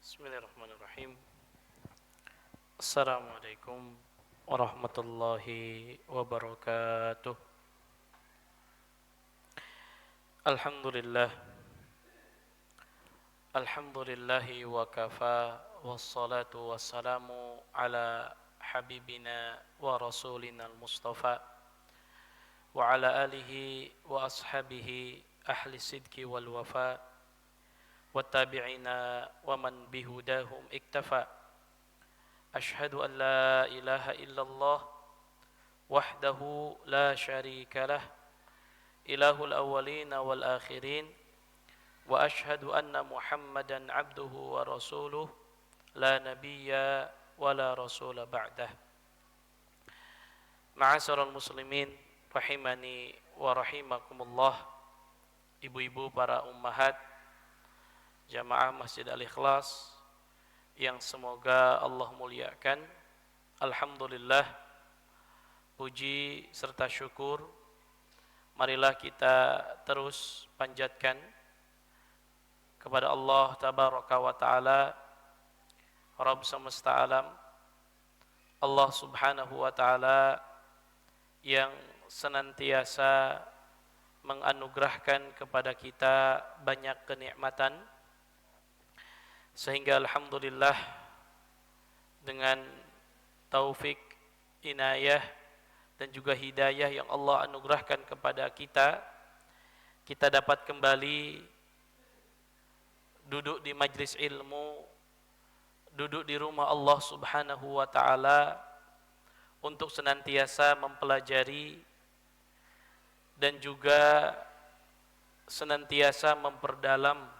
Bismillahirrahmanirrahim. Assalamualaikum warahmatullahi wabarakatuh. Alhamdulillah. Alhamdulillahi wa kafa. Wassalatu wassalamu ala habibina wa rasulina al-mustafa wa ala alihi wa ashabihi ahli sidki wal wafa wa tabi'ina wa man bihudahum iktafa. Ashhadu an la ilaha illallah wahdahu la syarika lah ilahul awwalina wal akhirin wa ashhadu anna muhammadan abduhu wa rasuluh la nabiyya wa la rasula ba'dah. Ma'asyiral muslimin rahimani wa rahimakumullah, ibu-ibu, para ummahat, jamaah Masjid Al-Ikhlas yang semoga Allah muliakan. Alhamdulillah, puji serta syukur marilah kita terus panjatkan kepada Allah Tabaraka wa Ta'ala, Rabb semesta alam, Allah Subhanahu wa Ta'ala yang senantiasa menganugerahkan kepada kita banyak kenikmatan, sehingga alhamdulillah dengan taufik, inayah dan juga hidayah yang Allah anugerahkan kepada kita, kita dapat kembali duduk di majlis ilmu, duduk di rumah Allah Subhanahu wa Ta'ala untuk senantiasa mempelajari dan juga senantiasa memperdalam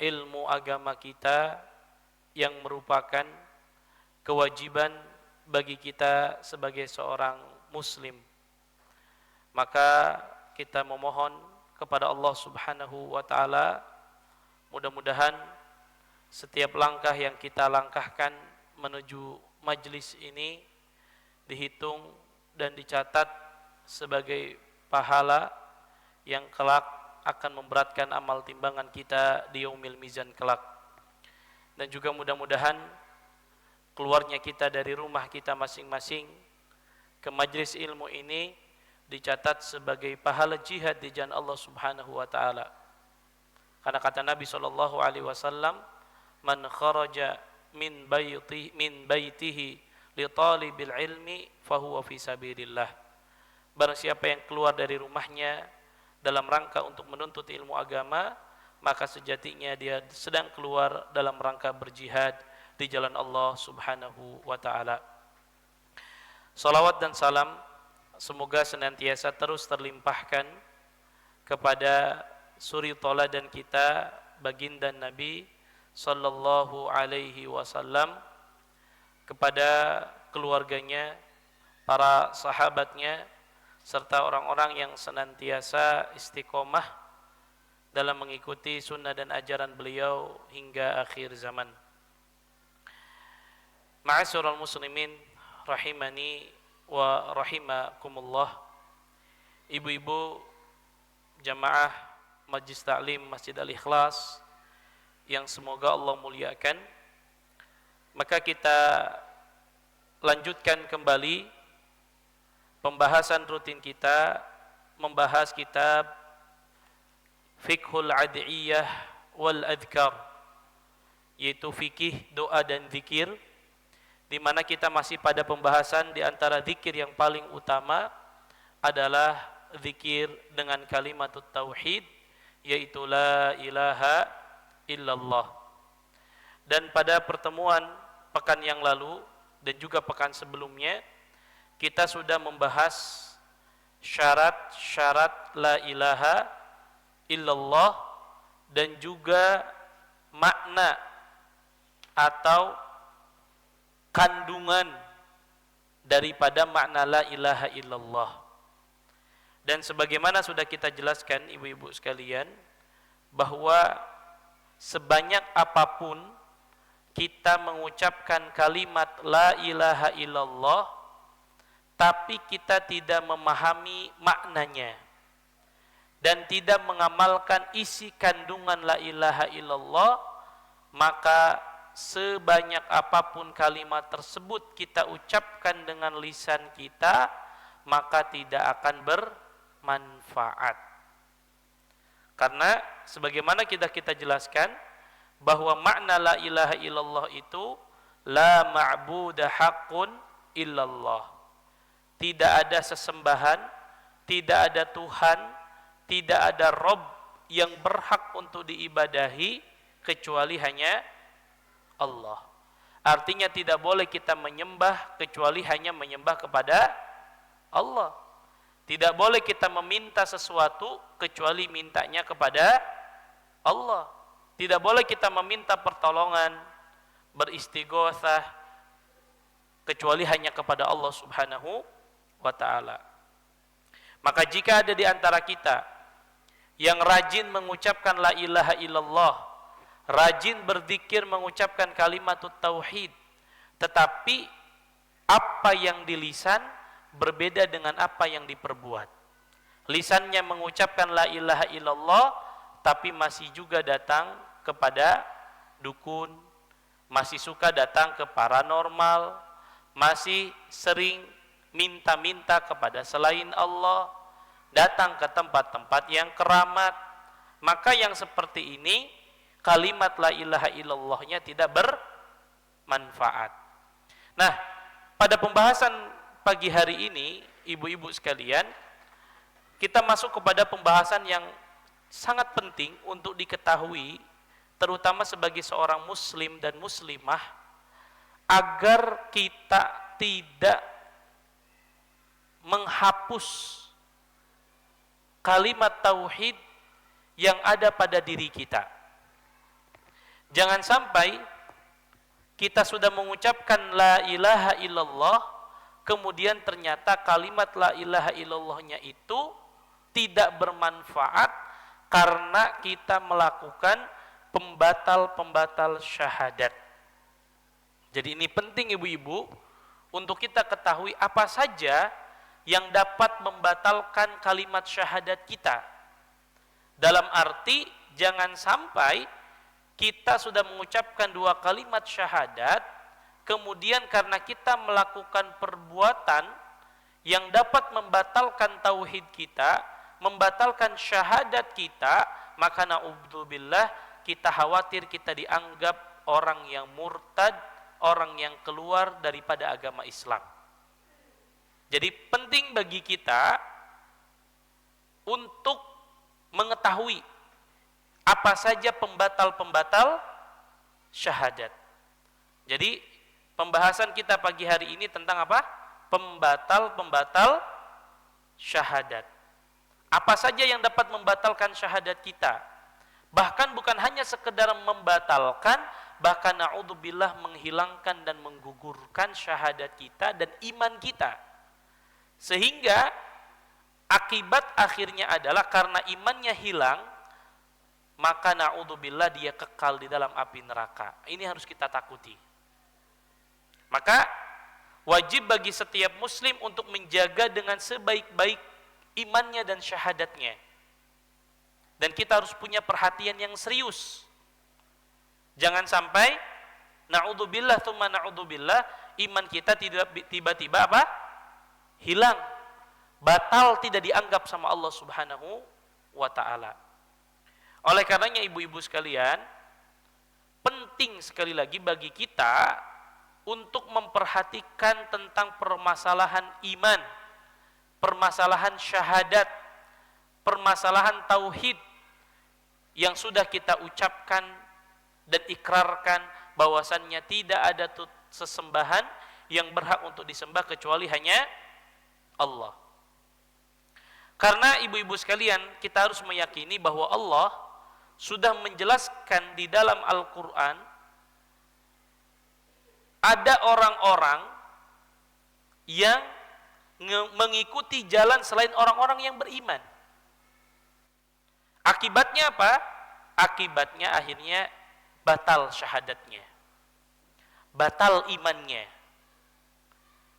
ilmu agama kita yang merupakan kewajiban bagi kita sebagai seorang muslim. Maka kita memohon kepada Allah Subhanahu wa Ta'ala, mudah-mudahan setiap langkah yang kita langkahkan menuju majlis ini dihitung dan dicatat sebagai pahala yang kelak akan memberatkan amal timbangan kita di yaumil mizan kelak. Dan juga mudah-mudahan keluarnya kita dari rumah kita masing-masing ke majlis ilmu ini dicatat sebagai pahala jihad di jalan Allah Subhanahu wa Ta'ala. Karena kata Nabi SAW, man kharaja min baitihi li talibil ilmi fahuwa fi sabilillah. Barang siapa yang keluar dari rumahnya dalam rangka untuk menuntut ilmu agama, maka sejatinya dia sedang keluar dalam rangka berjihad di jalan Allah Subhanahu wa Ta'ala. Salawat dan salam semoga senantiasa terus terlimpahkan kepada suri tauladan kita, baginda Nabi sallallahu alaihi wasallam, kepada keluarganya, para sahabatnya, serta orang-orang yang senantiasa istiqomah dalam mengikuti sunnah dan ajaran beliau hingga akhir zaman. Ma'asyiral muslimin rahimani wa rahimakumullah, ibu-ibu jamaah Majlis Ta'lim Masjid Al-Ikhlas yang semoga Allah muliakan, maka kita lanjutkan kembali pembahasan rutin kita, membahas kitab Fiqhul Ad'iyah wal Adhkar, yaitu fikih doa dan zikir, di mana kita masih pada pembahasan di antara zikir yang paling utama adalah zikir dengan kalimatut tauhid, yaitu la ilaha illallah. Dan pada pertemuan pekan yang lalu dan juga pekan sebelumnya, kita sudah membahas syarat-syarat la ilaha illallah dan juga makna atau kandungan daripada makna la ilaha illallah. Dan sebagaimana sudah kita jelaskan ibu-ibu sekalian, bahwa sebanyak apapun kita mengucapkan kalimat la ilaha illallah tapi kita tidak memahami maknanya dan tidak mengamalkan isi kandungan la ilaha illallah, maka sebanyak apapun kalimat tersebut kita ucapkan dengan lisan kita, maka tidak akan bermanfaat. Karena sebagaimana kita jelaskan bahwa makna la ilaha illallah itu la ma'budu haqqun illallah. Tidak ada sesembahan, tidak ada Tuhan, tidak ada Rabb yang berhak untuk diibadahi kecuali hanya Allah. Artinya tidak boleh kita menyembah kecuali hanya menyembah kepada Allah. Tidak boleh kita meminta sesuatu kecuali mintanya kepada Allah. Tidak boleh kita meminta pertolongan, beristighotsah kecuali hanya kepada Allah Subhanahu wa ta'ala. Maka jika ada di antara kita yang rajin mengucapkan la ilaha illallah, rajin berzikir mengucapkan kalimat tauhid, tetapi apa yang di lisan berbeda dengan apa yang diperbuat. Lisannya mengucapkan la ilaha illallah, tapi masih juga datang kepada dukun, masih suka datang ke paranormal, masih sering minta-minta kepada selain Allah, datang ke tempat-tempat yang keramat, maka yang seperti ini kalimat la ilaha illallahnya tidak bermanfaat. Nah, pada pembahasan pagi hari ini, ibu-ibu sekalian, kita masuk kepada pembahasan yang sangat penting untuk diketahui, terutama sebagai seorang muslim dan muslimah, agar kita tidak menghapus kalimat tauhid yang ada pada diri kita. Jangan sampai kita sudah mengucapkan la ilaha illallah, kemudian ternyata kalimat la ilaha illallahnya itu tidak bermanfaat karena kita melakukan pembatal-pembatal syahadat. Jadi ini penting ibu-ibu untuk kita ketahui apa saja yang dapat membatalkan kalimat syahadat kita. Dalam arti jangan sampai kita sudah mengucapkan 2 kalimat syahadat, kemudian karena kita melakukan perbuatan yang dapat membatalkan tauhid kita, membatalkan syahadat kita, maka na'udzubillah kita khawatir kita dianggap orang yang murtad, orang yang keluar daripada agama Islam. Jadi penting bagi kita untuk mengetahui apa saja pembatal-pembatal syahadat. Jadi pembahasan kita pagi hari ini tentang apa? Pembatal-pembatal syahadat. Apa saja yang dapat membatalkan syahadat kita? Bahkan bukan hanya sekedar membatalkan, bahkan na'udzubillah menghilangkan dan menggugurkan syahadat kita dan iman kita. Sehingga akibat akhirnya adalah karena imannya hilang, maka na'udzubillah dia kekal di dalam api neraka. Ini harus kita takuti. Maka wajib bagi setiap muslim untuk menjaga dengan sebaik-baik imannya dan syahadatnya. Dan kita harus punya perhatian yang serius. Jangan sampai na'udzubillah tsumma na'udzubillah iman kita tidak tiba-tiba apa? Hilang. Batal, tidak dianggap sama Allah Subhanahu wa ta'ala. Oleh karenanya ibu-ibu sekalian, penting sekali lagi bagi kita untuk memperhatikan tentang permasalahan iman, permasalahan syahadat, permasalahan tauhid yang sudah kita ucapkan dan ikrarkan bahwasannya tidak ada sesembahan yang berhak untuk disembah kecuali hanya Allah. Karena ibu-ibu sekalian, kita harus meyakini bahwa Allah sudah menjelaskan di dalam Al-Quran, ada orang-orang yang mengikuti jalan selain orang-orang yang beriman. Akibatnya apa? Akibatnya akhirnya batal syahadatnya, batal imannya.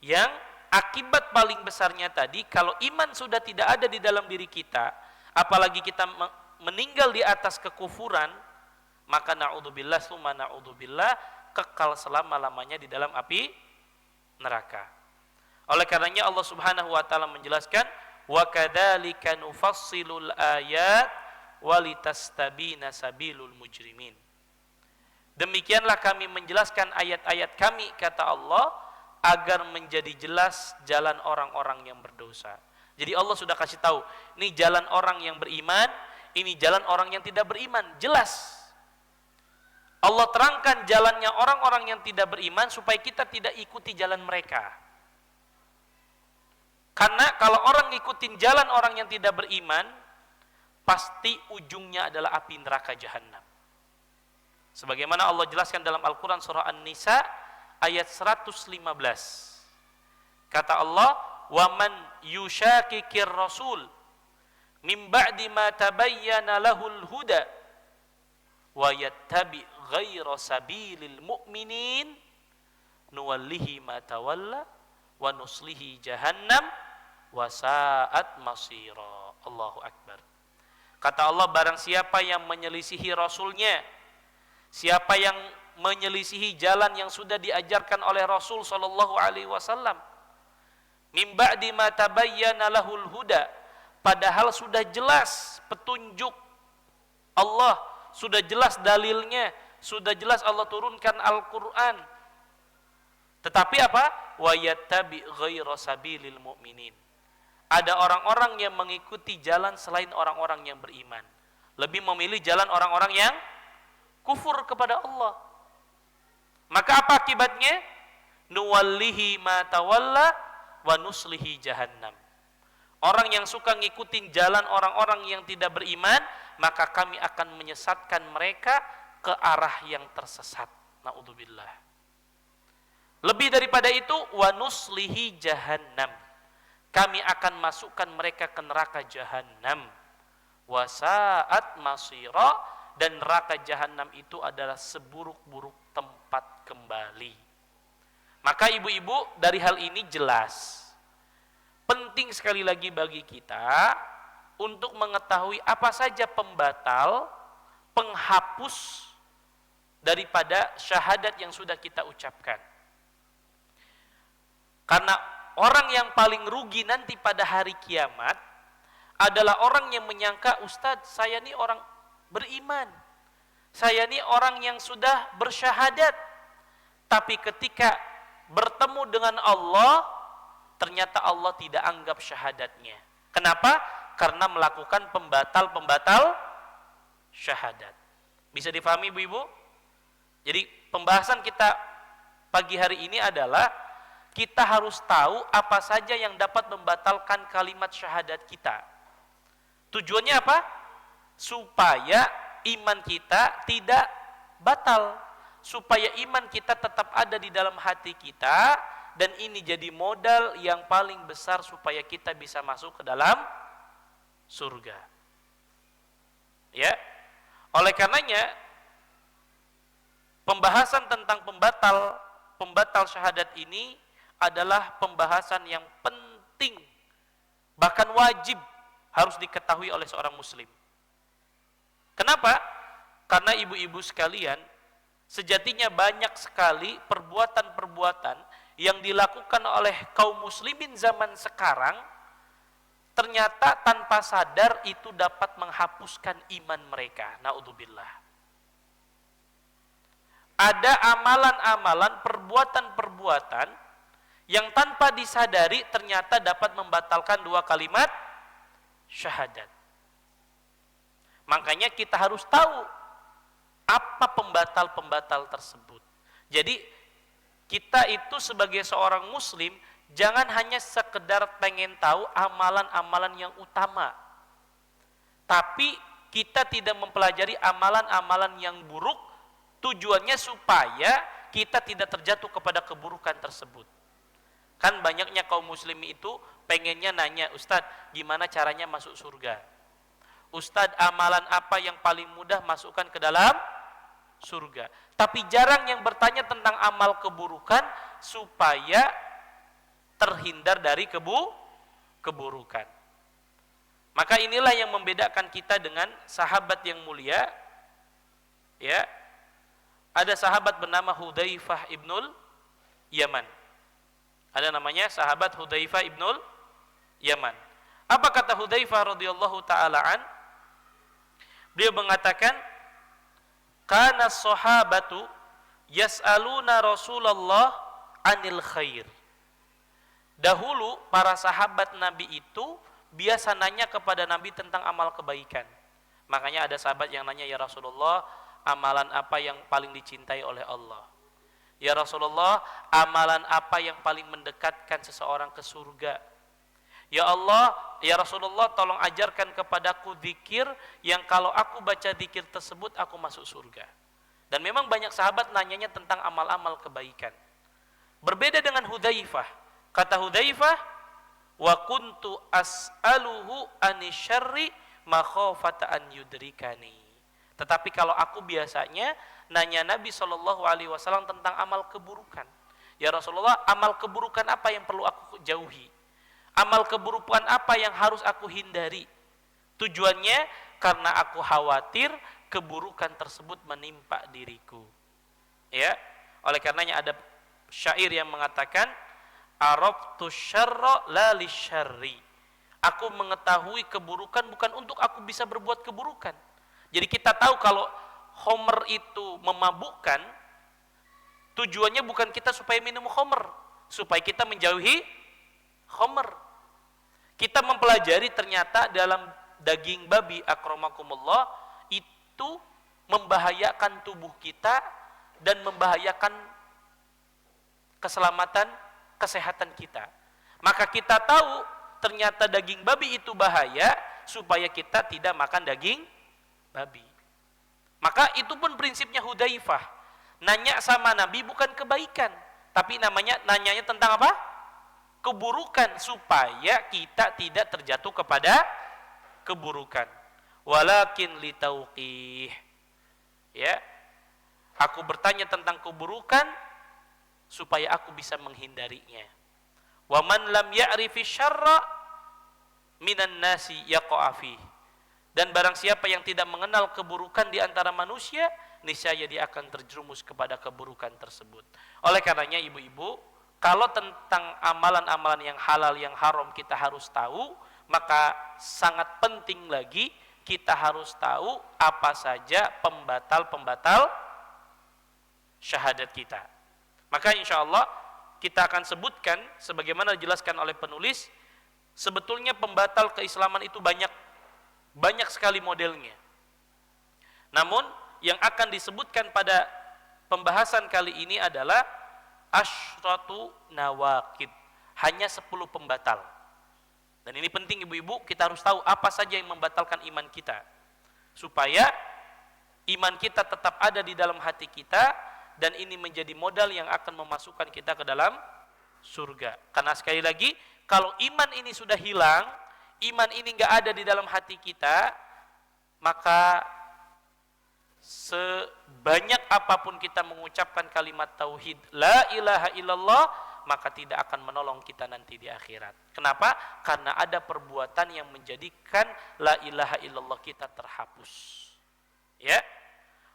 Yang akibat paling besarnya tadi, kalau iman sudah tidak ada di dalam diri kita, apalagi kita meninggal di atas kekufuran, maka na'udzubillah summa na'udzubillah, kekal selama-lamanya di dalam api neraka. Oleh karenanya Allah Subhanahu wa taala menjelaskan, wa kadzalika nufassilul ayat walitastabina sabilul mujrimin. Demikianlah kami menjelaskan ayat-ayat kami, kata Allah, agar menjadi jelas jalan orang-orang yang berdosa. Jadi Allah sudah kasih tahu, ini jalan orang yang beriman, ini jalan orang yang tidak beriman, jelas. Allah terangkan jalannya orang-orang yang tidak beriman supaya kita tidak ikuti jalan mereka. Karena kalau orang ngikutin jalan orang yang tidak beriman, pasti ujungnya adalah api neraka jahanam. Sebagaimana Allah jelaskan dalam Al-Quran surah An-Nisa ayat 115. Kata Allah, وَمَنْ يُشَاكِكِ الرَّسُولِ مِنْ بَعْدِ مَا تَبَيَّنَ لَهُ الْهُدَى وَيَتَّبِعْ غَيْرَ سَبِيلِ الْمُؤْمِنِينَ نُوَلِّهِ مَا تَوَلَّى وَنُصْلِهِ جَهَنَّمَ وَسَاءَتْ مَصِيرًا. Allahu Akbar. Kata Allah, barang siapa yang menyelisihi Rasulnya, siapa yang menyelisihi jalan yang sudah diajarkan oleh Rasul sallallahu alaihi wasallam, mim ba'di ma tabayyana lahul huda, padahal sudah jelas petunjuk Allah, sudah jelas dalilnya, sudah jelas Allah turunkan Al-Qur'an. Tetapi apa? Wa yattabi ghaira sabilil mu'minin. Ada orang-orang yang mengikuti jalan selain orang-orang yang beriman, lebih memilih jalan orang-orang yang kufur kepada Allah. Maka apa akibatnya? Nuwallihi ma tawalla wa nuslihi jahannam. Orang yang suka ngikutin jalan orang-orang yang tidak beriman, maka kami akan menyesatkan mereka ke arah yang tersesat. Na'udzubillah. Lebih daripada itu, wa nuslihi jahannam. Kami akan masukkan mereka ke neraka jahannam. Wa sa'at masira, dan neraka jahanam itu adalah seburuk-buruk tempat kembali. Maka ibu-ibu, dari hal ini jelas, penting sekali lagi bagi kita untuk mengetahui apa saja pembatal, penghapus daripada syahadat yang sudah kita ucapkan. Karena orang yang paling rugi nanti pada hari kiamat adalah orang yang menyangka, Ustadz, saya ini orang beriman, saya ini orang yang sudah bersyahadat, tapi ketika bertemu dengan Allah, ternyata Allah tidak anggap syahadatnya. Kenapa? Karena melakukan pembatal-pembatal syahadat. Bisa difahami ibu-ibu? Jadi pembahasan kita pagi hari ini adalah kita harus tahu apa saja yang dapat membatalkan kalimat syahadat kita. Tujuannya apa? Supaya iman kita tidak batal, supaya iman kita tetap ada di dalam hati kita, dan ini jadi modal yang paling besar supaya kita bisa masuk ke dalam surga. Ya. Oleh karenanya pembahasan tentang pembatal syahadat ini adalah pembahasan yang penting, bahkan wajib harus diketahui oleh seorang muslim. Kenapa? Karena ibu-ibu sekalian, sejatinya banyak sekali perbuatan-perbuatan yang dilakukan oleh kaum muslimin zaman sekarang, ternyata tanpa sadar itu dapat menghapuskan iman mereka. Na'udzubillah. Ada amalan-amalan, perbuatan-perbuatan yang tanpa disadari ternyata dapat membatalkan dua kalimat syahadat. Makanya kita harus tahu apa pembatal-pembatal tersebut. Jadi kita itu sebagai seorang muslim jangan hanya sekedar pengen tahu amalan-amalan yang utama, tapi kita tidak mempelajari amalan-amalan yang buruk, tujuannya supaya kita tidak terjatuh kepada keburukan tersebut. Kan banyaknya kaum muslim itu pengennya nanya, Ustadz, gimana caranya masuk surga? Ustadz, amalan apa yang paling mudah masukkan ke dalam surga? Tapi jarang yang bertanya tentang amal keburukan supaya terhindar dari keburukan. Maka inilah yang membedakan kita dengan sahabat yang mulia, Ya, ada sahabat bernama Hudzaifah ibnul Yaman. Ada namanya sahabat Hudzaifah ibnul Yaman. Apa kata Hudzaifah radhiyallahu taala an? Beliau mengatakan, kana sahabatu yas'aluna Rasulullah anil khair. Dahulu para sahabat Nabi itu biasa nanya kepada Nabi tentang amal kebaikan. Makanya ada sahabat yang nanya, ya Rasulullah, amalan apa yang paling dicintai oleh Allah? Ya Rasulullah, amalan apa yang paling mendekatkan seseorang ke surga? Ya Allah, ya Rasulullah, tolong ajarkan kepadaku zikir yang kalau aku baca zikir tersebut aku masuk surga. Dan memang banyak sahabat nanyanya tentang amal-amal kebaikan. Berbeda dengan Hudzaifah. Kata Hudzaifah, wa kuntu as'aluhu anisyarri makhafata an yudrikani. Tetapi kalau aku biasanya nanya Nabi SAW tentang amal keburukan. Ya Rasulullah, amal keburukan apa yang perlu aku jauhi? Amal keburukan apa yang harus aku hindari? Tujuannya karena aku khawatir keburukan tersebut menimpa diriku. Ya, oleh karenanya ada syair yang mengatakan, arabtu syarra la lisyarri. Aku mengetahui keburukan bukan untuk aku bisa berbuat keburukan. Jadi kita tahu kalau khamr itu memabukkan, tujuannya bukan kita supaya minum khamr, supaya kita menjauhi khamr. Kita mempelajari ternyata dalam daging babi akramakumullah itu membahayakan tubuh kita dan membahayakan keselamatan kesehatan kita. Maka kita tahu ternyata daging babi itu bahaya supaya kita tidak makan daging babi. Maka itu pun prinsipnya Hudzaifah. Nanya sama Nabi bukan kebaikan, tapi nanyanya tentang apa? Keburukan, supaya kita tidak terjatuh kepada keburukan. Walakin litauqih. Ya. Aku bertanya tentang keburukan supaya aku bisa menghindarinya. Wa man lam ya'rifi syarra minan nasi yaqa'a fihi. Dan barang siapa yang tidak mengenal keburukan di antara manusia, niscaya dia akan terjerumus kepada keburukan tersebut. Oleh karenanya ibu-ibu, kalau tentang amalan-amalan yang halal yang haram kita harus tahu, maka sangat penting lagi kita harus tahu apa saja pembatal-pembatal syahadat kita. Maka insya Allah kita akan sebutkan sebagaimana dijelaskan oleh penulis, sebetulnya pembatal keislaman itu banyak sekali modelnya. Namun yang akan disebutkan pada pembahasan kali ini adalah asyratu nawaqid, hanya 10 pembatal. Dan ini penting ibu-ibu, kita harus tahu apa saja yang membatalkan iman kita, supaya iman kita tetap ada di dalam hati kita, dan ini menjadi modal yang akan memasukkan kita ke dalam surga. Karena sekali lagi, kalau iman ini sudah hilang, iman ini nggak ada di dalam hati kita, maka sebanyak apapun kita mengucapkan kalimat tauhid la ilaha illallah, maka tidak akan menolong kita nanti di akhirat. Kenapa? Karena ada perbuatan yang menjadikan la ilaha illallah kita terhapus. Ya.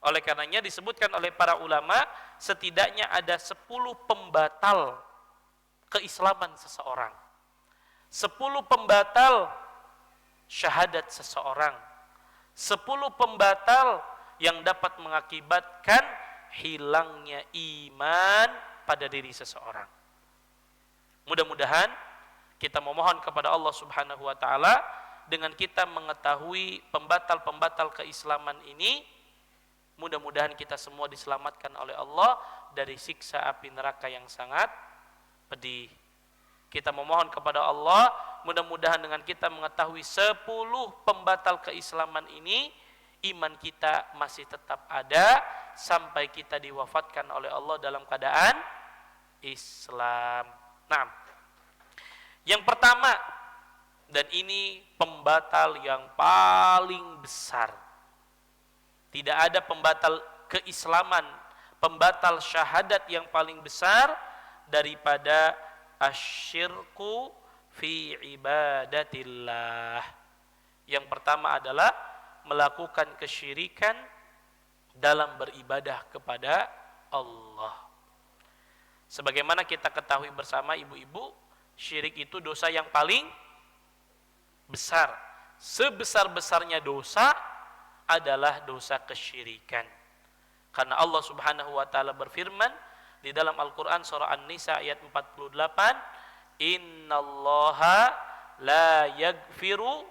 Oleh karenanya disebutkan oleh para ulama, setidaknya ada 10 pembatal keislaman seseorang. 10 pembatal syahadat seseorang. 10 pembatal yang dapat mengakibatkan hilangnya iman pada diri seseorang. Mudah-mudahan kita memohon kepada Allah Subhanahu wa taala, dengan kita mengetahui pembatal-pembatal keislaman ini, mudah-mudahan kita semua diselamatkan oleh Allah dari siksa api neraka yang sangat pedih. Kita memohon kepada Allah, mudah-mudahan dengan kita mengetahui 10 pembatal keislaman ini, iman kita masih tetap ada sampai kita diwafatkan oleh Allah dalam keadaan Islam. Nah, yang pertama, dan ini pembatal yang paling besar. Tidak ada pembatal keislaman, pembatal syahadat yang paling besar daripada asyirku fi ibadatillah. Yang pertama adalah melakukan kesyirikan dalam beribadah kepada Allah. Sebagaimana kita ketahui bersama ibu-ibu, syirik itu dosa yang paling besar. Sebesar-besarnya dosa adalah dosa kesyirikan. Karena Allah Subhanahu wa taala berfirman di dalam Al-Qur'an surah An-Nisa ayat 48, "Innallaha la yaghfiru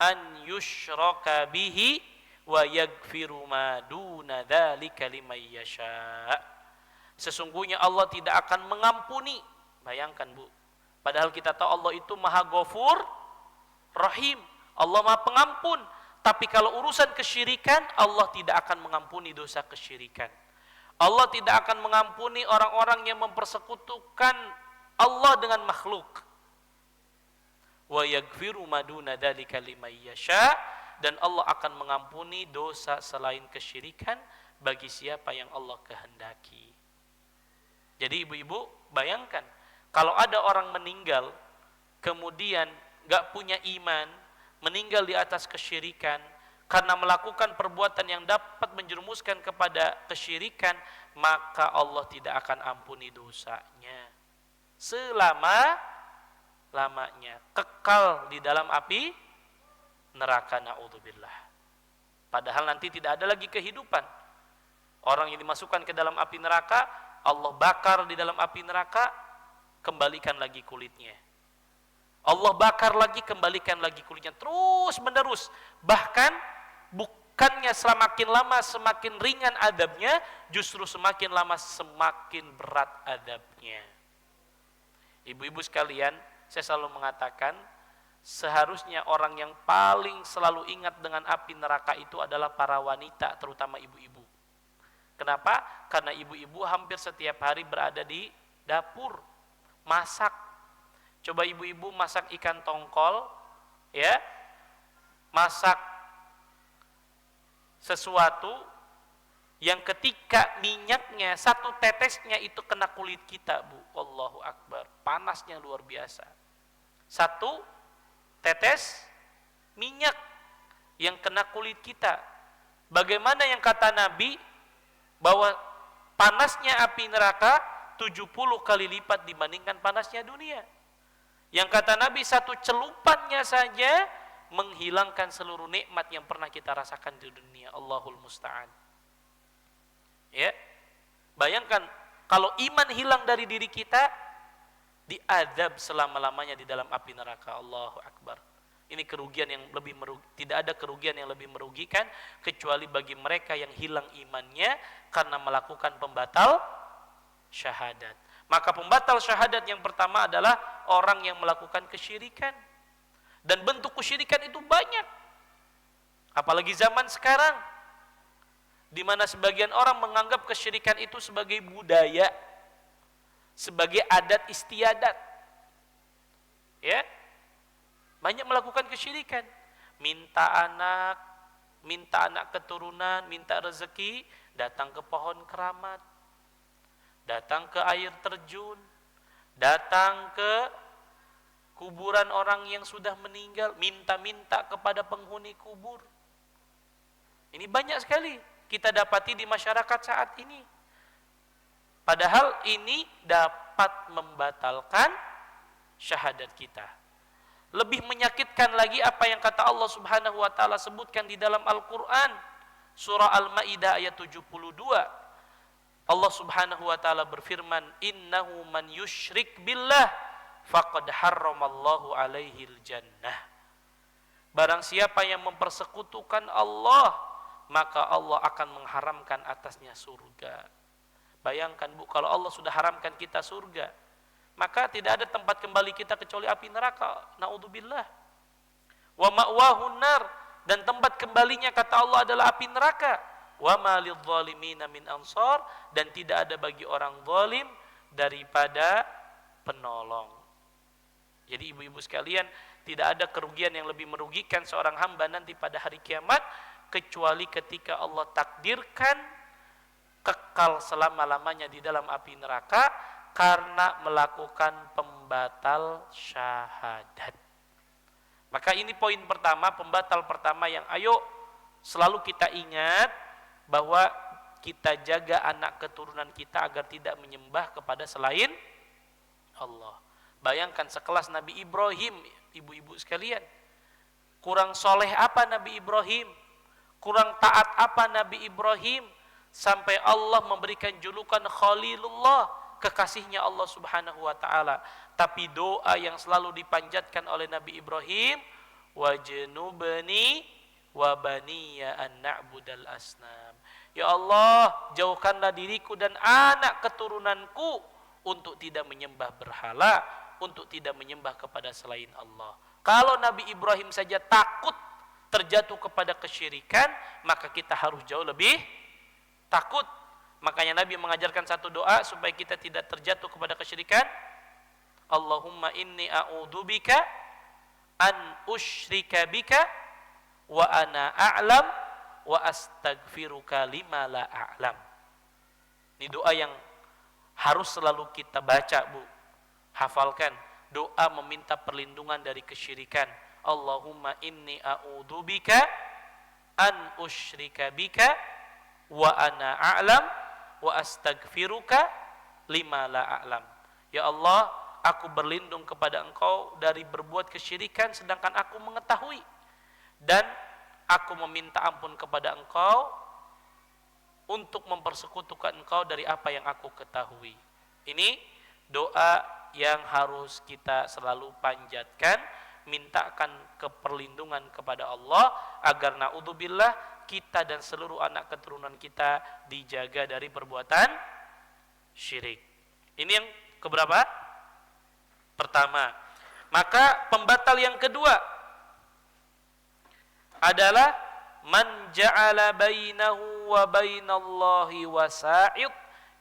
an yushraka bihi wa yaghfiru ma duna dzalika liman yasha." Sesungguhnya Allah tidak akan mengampuni. Bayangkan Bu, padahal kita tahu Allah itu Maha Ghafur Rahim, Allah Maha Pengampun. Tapi kalau urusan kesyirikan, Allah tidak akan mengampuni dosa kesyirikan. Allah tidak akan mengampuni orang-orang yang mempersekutukan Allah dengan makhluk. Wa yaghfiru ma duna dzalika liman yasha, dan Allah akan mengampuni dosa selain kesyirikan bagi siapa yang Allah kehendaki. Jadi ibu-ibu bayangkan, kalau ada orang meninggal kemudian gak punya iman, meninggal di atas kesyirikan karena melakukan perbuatan yang dapat menjerumuskan kepada kesyirikan, maka Allah tidak akan ampuni dosanya selama-lamanya, kekal di dalam api neraka, naudzubillah. Padahal nanti tidak ada lagi kehidupan. Orang yang dimasukkan ke dalam api neraka, Allah bakar di dalam api neraka, kembalikan lagi kulitnya. Allah bakar lagi, kembalikan lagi kulitnya, terus menerus. Bahkan bukannya semakin lama semakin ringan adabnya, justru semakin lama semakin berat adabnya. Ibu-ibu sekalian, saya selalu mengatakan, seharusnya orang yang paling selalu ingat dengan api neraka itu adalah para wanita, terutama ibu-ibu. Kenapa? Karena ibu-ibu hampir setiap hari berada di dapur, masak. Coba ibu-ibu masak ikan tongkol, ya, masak sesuatu yang ketika minyaknya satu tetesnya itu kena kulit kita, Bu. Allahu Akbar, panasnya luar biasa. Satu tetes minyak yang kena kulit kita. Bagaimana yang kata Nabi bahwa panasnya api neraka 70 kali lipat dibandingkan panasnya dunia. Yang kata Nabi, satu celupannya saja menghilangkan seluruh nikmat yang pernah kita rasakan di dunia. Allahul musta'an. Ya, bayangkan kalau iman hilang dari diri kita, diadab selama-lamanya di dalam api neraka. Allahu Akbar. Ini kerugian yang lebih tidak ada kerugian yang lebih merugikan kecuali bagi mereka yang hilang imannya karena melakukan pembatal syahadat. Maka pembatal syahadat yang pertama adalah orang yang melakukan kesyirikan. Dan bentuk kesyirikan itu banyak. Apalagi zaman sekarang, di mana sebagian orang menganggap kesyirikan itu sebagai budaya, sebagai adat istiadat. Ya, banyak melakukan kesyirikan, minta anak keturunan, minta rezeki, datang ke pohon keramat, datang ke air terjun, datang ke kuburan orang yang sudah meninggal, minta-minta kepada penghuni kubur. Ini banyak sekali kita dapati di masyarakat saat ini. Padahal ini dapat membatalkan syahadat kita. Lebih menyakitkan lagi apa yang kata Allah Subhanahu wa taala sebutkan di dalam Al-Qur'an, surah Al-Maidah ayat 72. Allah Subhanahu wa taala berfirman, "Innahu man yusyrik billah faqad harramallahu alaihil jannah." Barang siapa yang mempersekutukan Allah, maka Allah akan mengharamkan atasnya surga. Bayangkan Bu, kalau Allah sudah haramkan kita surga, maka tidak ada tempat kembali kita kecuali api neraka. Naudzubillah. Wa ma'wahun nar, dan tempat kembalinya kata Allah adalah api neraka. Wa ma lidzalimina min ansar, dan tidak ada bagi orang zalim daripada penolong. Jadi ibu-ibu sekalian, tidak ada kerugian yang lebih merugikan seorang hamba nanti pada hari kiamat kecuali ketika Allah takdirkan kekal selama-lamanya di dalam api neraka karena melakukan pembatal syahadat. Maka ini poin pertama, pembatal pertama yang ayo selalu kita ingat bahwa kita jaga anak keturunan kita agar tidak menyembah kepada selain Allah. Bayangkan sekelas Nabi Ibrahim, ibu-ibu sekalian. Kurang soleh apa Nabi Ibrahim? Kurang taat apa Nabi Ibrahim? Sampai Allah memberikan julukan Khalilullah, kekasihnya Allah subhanahu wa ta'ala. Tapi doa yang selalu dipanjatkan oleh Nabi Ibrahim, wajnubni wa baniya an na'budal asnam. Ya Allah, jauhkanlah diriku dan anak keturunanku untuk tidak menyembah berhala, untuk tidak menyembah kepada selain Allah. Kalau Nabi Ibrahim saja takut terjatuh kepada kesyirikan, maka kita harus jauh lebih takut. Makanya Nabi mengajarkan satu doa supaya kita tidak terjatuh kepada kesyirikan. Allahumma inni a'udzubika an usyrika bika wa ana a'lam wa astaghfiruka lima la a'lam. Ini doa yang harus selalu kita baca, Bu. Hafalkan. Doa meminta perlindungan dari kesyirikan. Allahumma inni a'udzubika an usyrika bika wa ana a'lam wa astaghfiruka lima la a'lam. Ya Allah, aku berlindung kepada Engkau dari berbuat kesyirikan sedangkan aku mengetahui, dan aku meminta ampun kepada Engkau untuk mempersekutukan Engkau dari apa yang aku ketahui. Ini doa yang harus kita selalu panjatkan, mintakan keperlindungan kepada Allah agar naudzubillah kita dan seluruh anak keturunan kita dijaga dari perbuatan syirik. Ini yang keberapa? Pertama. Maka pembatal yang kedua adalah man ja'ala bainahu wa bainallahi wasa'id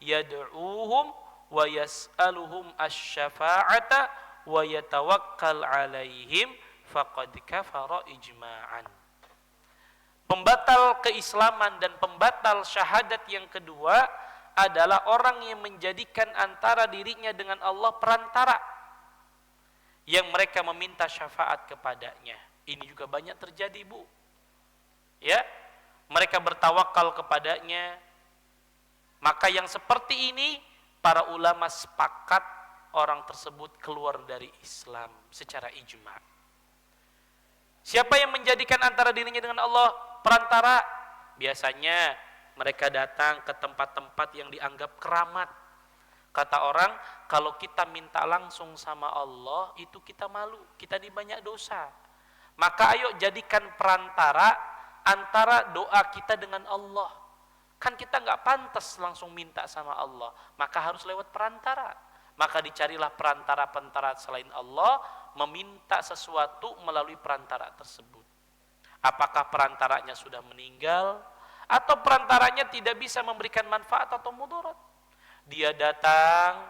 yad'uuhum wa yas'aluhum asy-syafa'ata wa yatawakkal 'alaihim faqad kafara ijma'an. Pembatal keislaman dan pembatal syahadat yang kedua adalah orang yang menjadikan antara dirinya dengan Allah perantara, yang mereka meminta syafaat kepadanya. Ini juga banyak terjadi, Bu. Ya, mereka bertawakal kepadanya. Maka yang seperti ini para ulama sepakat orang tersebut keluar dari Islam secara ijma. Siapa yang menjadikan antara dirinya dengan Allah perantara? Biasanya mereka datang ke tempat-tempat yang dianggap keramat. Kata orang, kalau kita minta langsung sama Allah, itu kita malu, kita di banyak dosa. Maka ayo jadikan perantara antara doa kita dengan Allah. Kan kita nggak pantas langsung minta sama Allah, maka harus lewat perantara. Maka dicarilah perantara-perantara selain Allah, meminta sesuatu melalui perantara tersebut. Apakah perantaranya sudah meninggal, atau perantaranya tidak bisa memberikan manfaat atau mudarat. Dia datang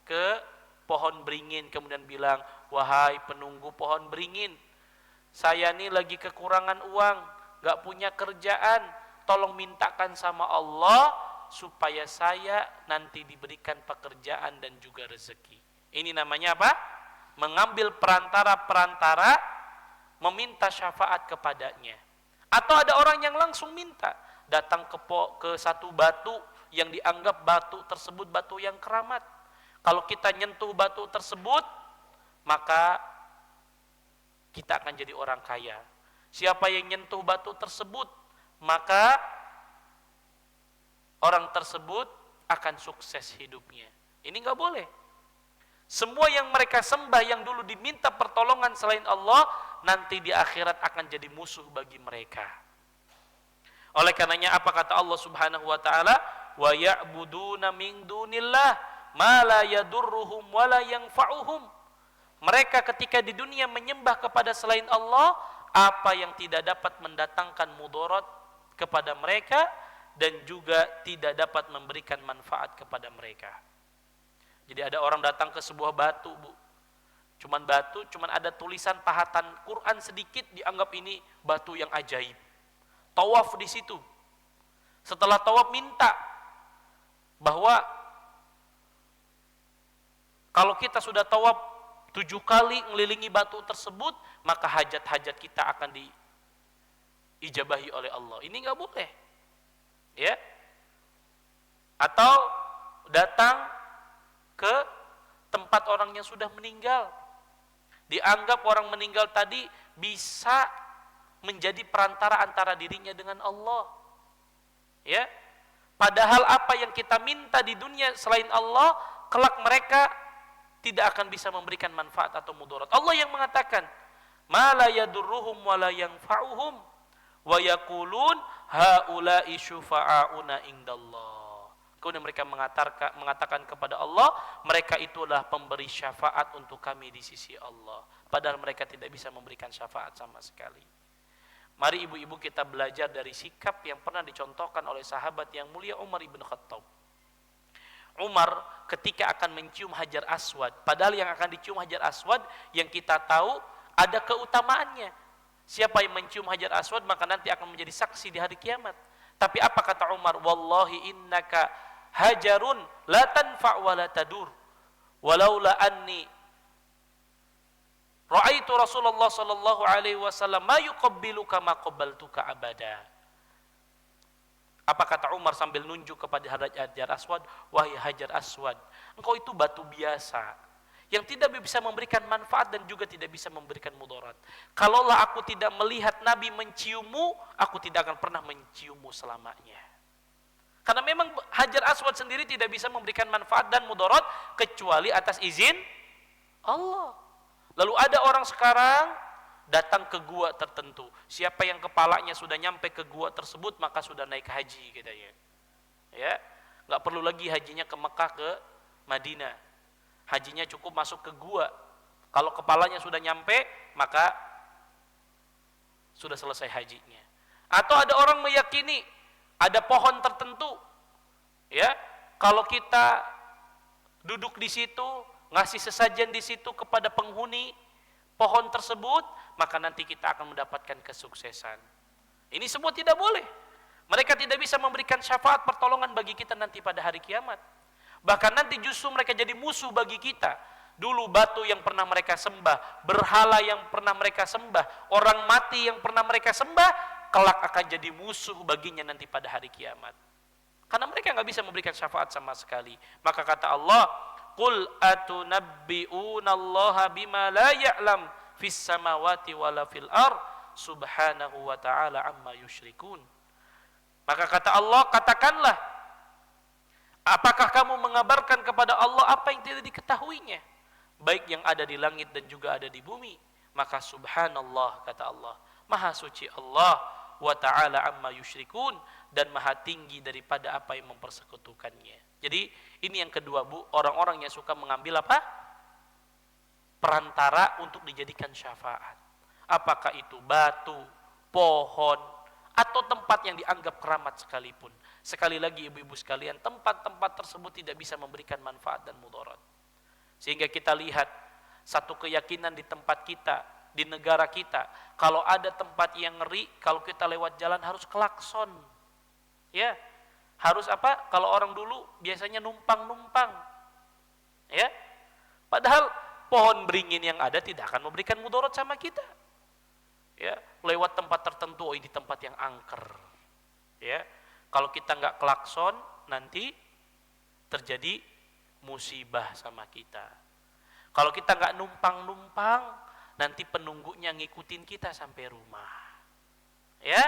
ke pohon beringin kemudian bilang, wahai penunggu pohon beringin, saya ini lagi kekurangan uang, gak punya kerjaan, tolong mintakan sama Allah supaya saya nanti diberikan pekerjaan dan juga rezeki. Ini namanya apa? Mengambil perantara-perantara, meminta syafaat kepadanya. Atau ada orang yang langsung minta, datang ke satu batu yang dianggap batu tersebut batu yang keramat. Kalau kita nyentuh batu tersebut, maka kita akan jadi orang kaya. Siapa yang nyentuh batu tersebut, maka orang tersebut akan sukses hidupnya. Ini enggak boleh. Semua yang mereka sembah yang dulu diminta pertolongan selain Allah, nanti di akhirat akan jadi musuh bagi mereka. Oleh karenanya apa kata Allah Subhanahu wa taala? Wa ya'buduna min dunillah ma la yadurruhum wa la yanfa'uhum. Mereka ketika di dunia menyembah kepada selain Allah, apa yang tidak dapat mendatangkan mudarat kepada mereka dan juga tidak dapat memberikan manfaat kepada mereka. Jadi ada orang datang ke sebuah batu, Bu. Cuman batu, cuman ada tulisan pahatan Quran sedikit, dianggap ini batu yang ajaib. Tawaf di situ. Setelah tawaf minta bahwa kalau kita sudah tawaf 7 kali ngelilingi batu tersebut, maka hajat-hajat kita akan diijabahi oleh Allah. Ini enggak boleh. Ya. Atau datang ke tempat orang yang sudah meninggal. Dianggap orang meninggal tadi bisa menjadi perantara antara dirinya dengan Allah. Ya. Padahal apa yang kita minta di dunia selain Allah, kelak mereka tidak akan bisa memberikan manfaat atau mudarat. Allah yang mengatakan, "Ma la yadurruhum wa la yanfa'uhum wa yaqulun haula'i syufa'auna indallah." Kemudian mereka mengatakan kepada Allah, mereka itulah pemberi syafaat untuk kami di sisi Allah. Padahal mereka tidak bisa memberikan syafaat sama sekali. Mari ibu-ibu kita belajar dari sikap yang pernah dicontohkan oleh sahabat yang mulia Umar ibn Khattab. Umar ketika akan mencium Hajar Aswad, padahal yang akan dicium Hajar Aswad yang kita tahu ada keutamaannya. Siapa yang mencium Hajar Aswad maka nanti akan menjadi saksi di hari kiamat. Tapi apa kata Umar? Wallahi innaka hajarun la tanfa' wa la tadur. Walaula anni ra'aitu Rasulullah sallallahu alaihi wasallam ma yuqabbiluka ma qabbaltuka abada. Apa kata Umar sambil nunjuk kepada Hajar Aswad? Wahai Hajar Aswad, engkau itu batu biasa yang tidak bisa memberikan manfaat dan juga tidak bisa memberikan mudarat. Kalaulah aku tidak melihat Nabi menciummu, aku tidak akan pernah menciummu selamanya. Karena memang Hajar Aswad sendiri tidak bisa memberikan manfaat dan mudarat kecuali atas izin Allah. Lalu ada orang sekarang datang ke gua tertentu. Siapa yang kepalanya sudah nyampe ke gua tersebut maka sudah naik haji katanya. Ya, nggak perlu lagi hajinya ke Mekah ke Madinah. Hajinya cukup masuk ke gua. Kalau kepalanya sudah nyampe maka sudah selesai hajinya. Atau ada orang meyakini ada pohon tertentu. Ya, kalau kita duduk di situ, ngasih sesajen di situ kepada penghuni pohon tersebut, maka nanti kita akan mendapatkan kesuksesan. Ini semua tidak boleh. Mereka tidak bisa memberikan syafaat pertolongan bagi kita nanti pada hari kiamat. Bahkan nanti justru mereka jadi musuh bagi kita. Dulu batu yang pernah mereka sembah, berhala yang pernah mereka sembah, orang mati yang pernah mereka sembah, kelak akan jadi musuh baginya nanti pada hari kiamat. Karena mereka nggak bisa memberikan syafaat sama sekali. Maka kata Allah, "Qul atunabbi'unallaha bima la ya'lam fis samawati wala fil ard subhanahu wa ta'ala amma yusyrikun." Maka kata Allah, katakanlah, apakah kamu mengabarkan kepada Allah apa yang tidak diketahuinya, baik yang ada di langit dan juga ada di bumi? Maka subhanallah, kata Allah, maha suci Allah, wa ta'ala amma yusyrikun, dan maha tinggi daripada apa yang mempersekutukannya. Jadi ini yang kedua, Bu, orang-orang yang suka mengambil apa? Perantara untuk dijadikan syafaat. Apakah itu batu, pohon, atau tempat yang dianggap keramat sekalipun. Sekali lagi ibu-ibu sekalian, tempat-tempat tersebut tidak bisa memberikan manfaat dan mudarat. Sehingga kita lihat satu keyakinan di tempat kita, di negara kita, kalau ada tempat yang ngeri, kalau kita lewat jalan harus klakson. Ya, harus apa? Kalau orang dulu biasanya numpang-numpang. Ya. Padahal pohon beringin yang ada tidak akan memberikan mudarat sama kita. Ya, lewat tempat tertentu, oh ini tempat yang angker. Ya. Kalau kita nggak klakson, nanti terjadi musibah sama kita. Kalau kita nggak numpang-numpang, nanti penunggunya ngikutin kita sampai rumah. Ya,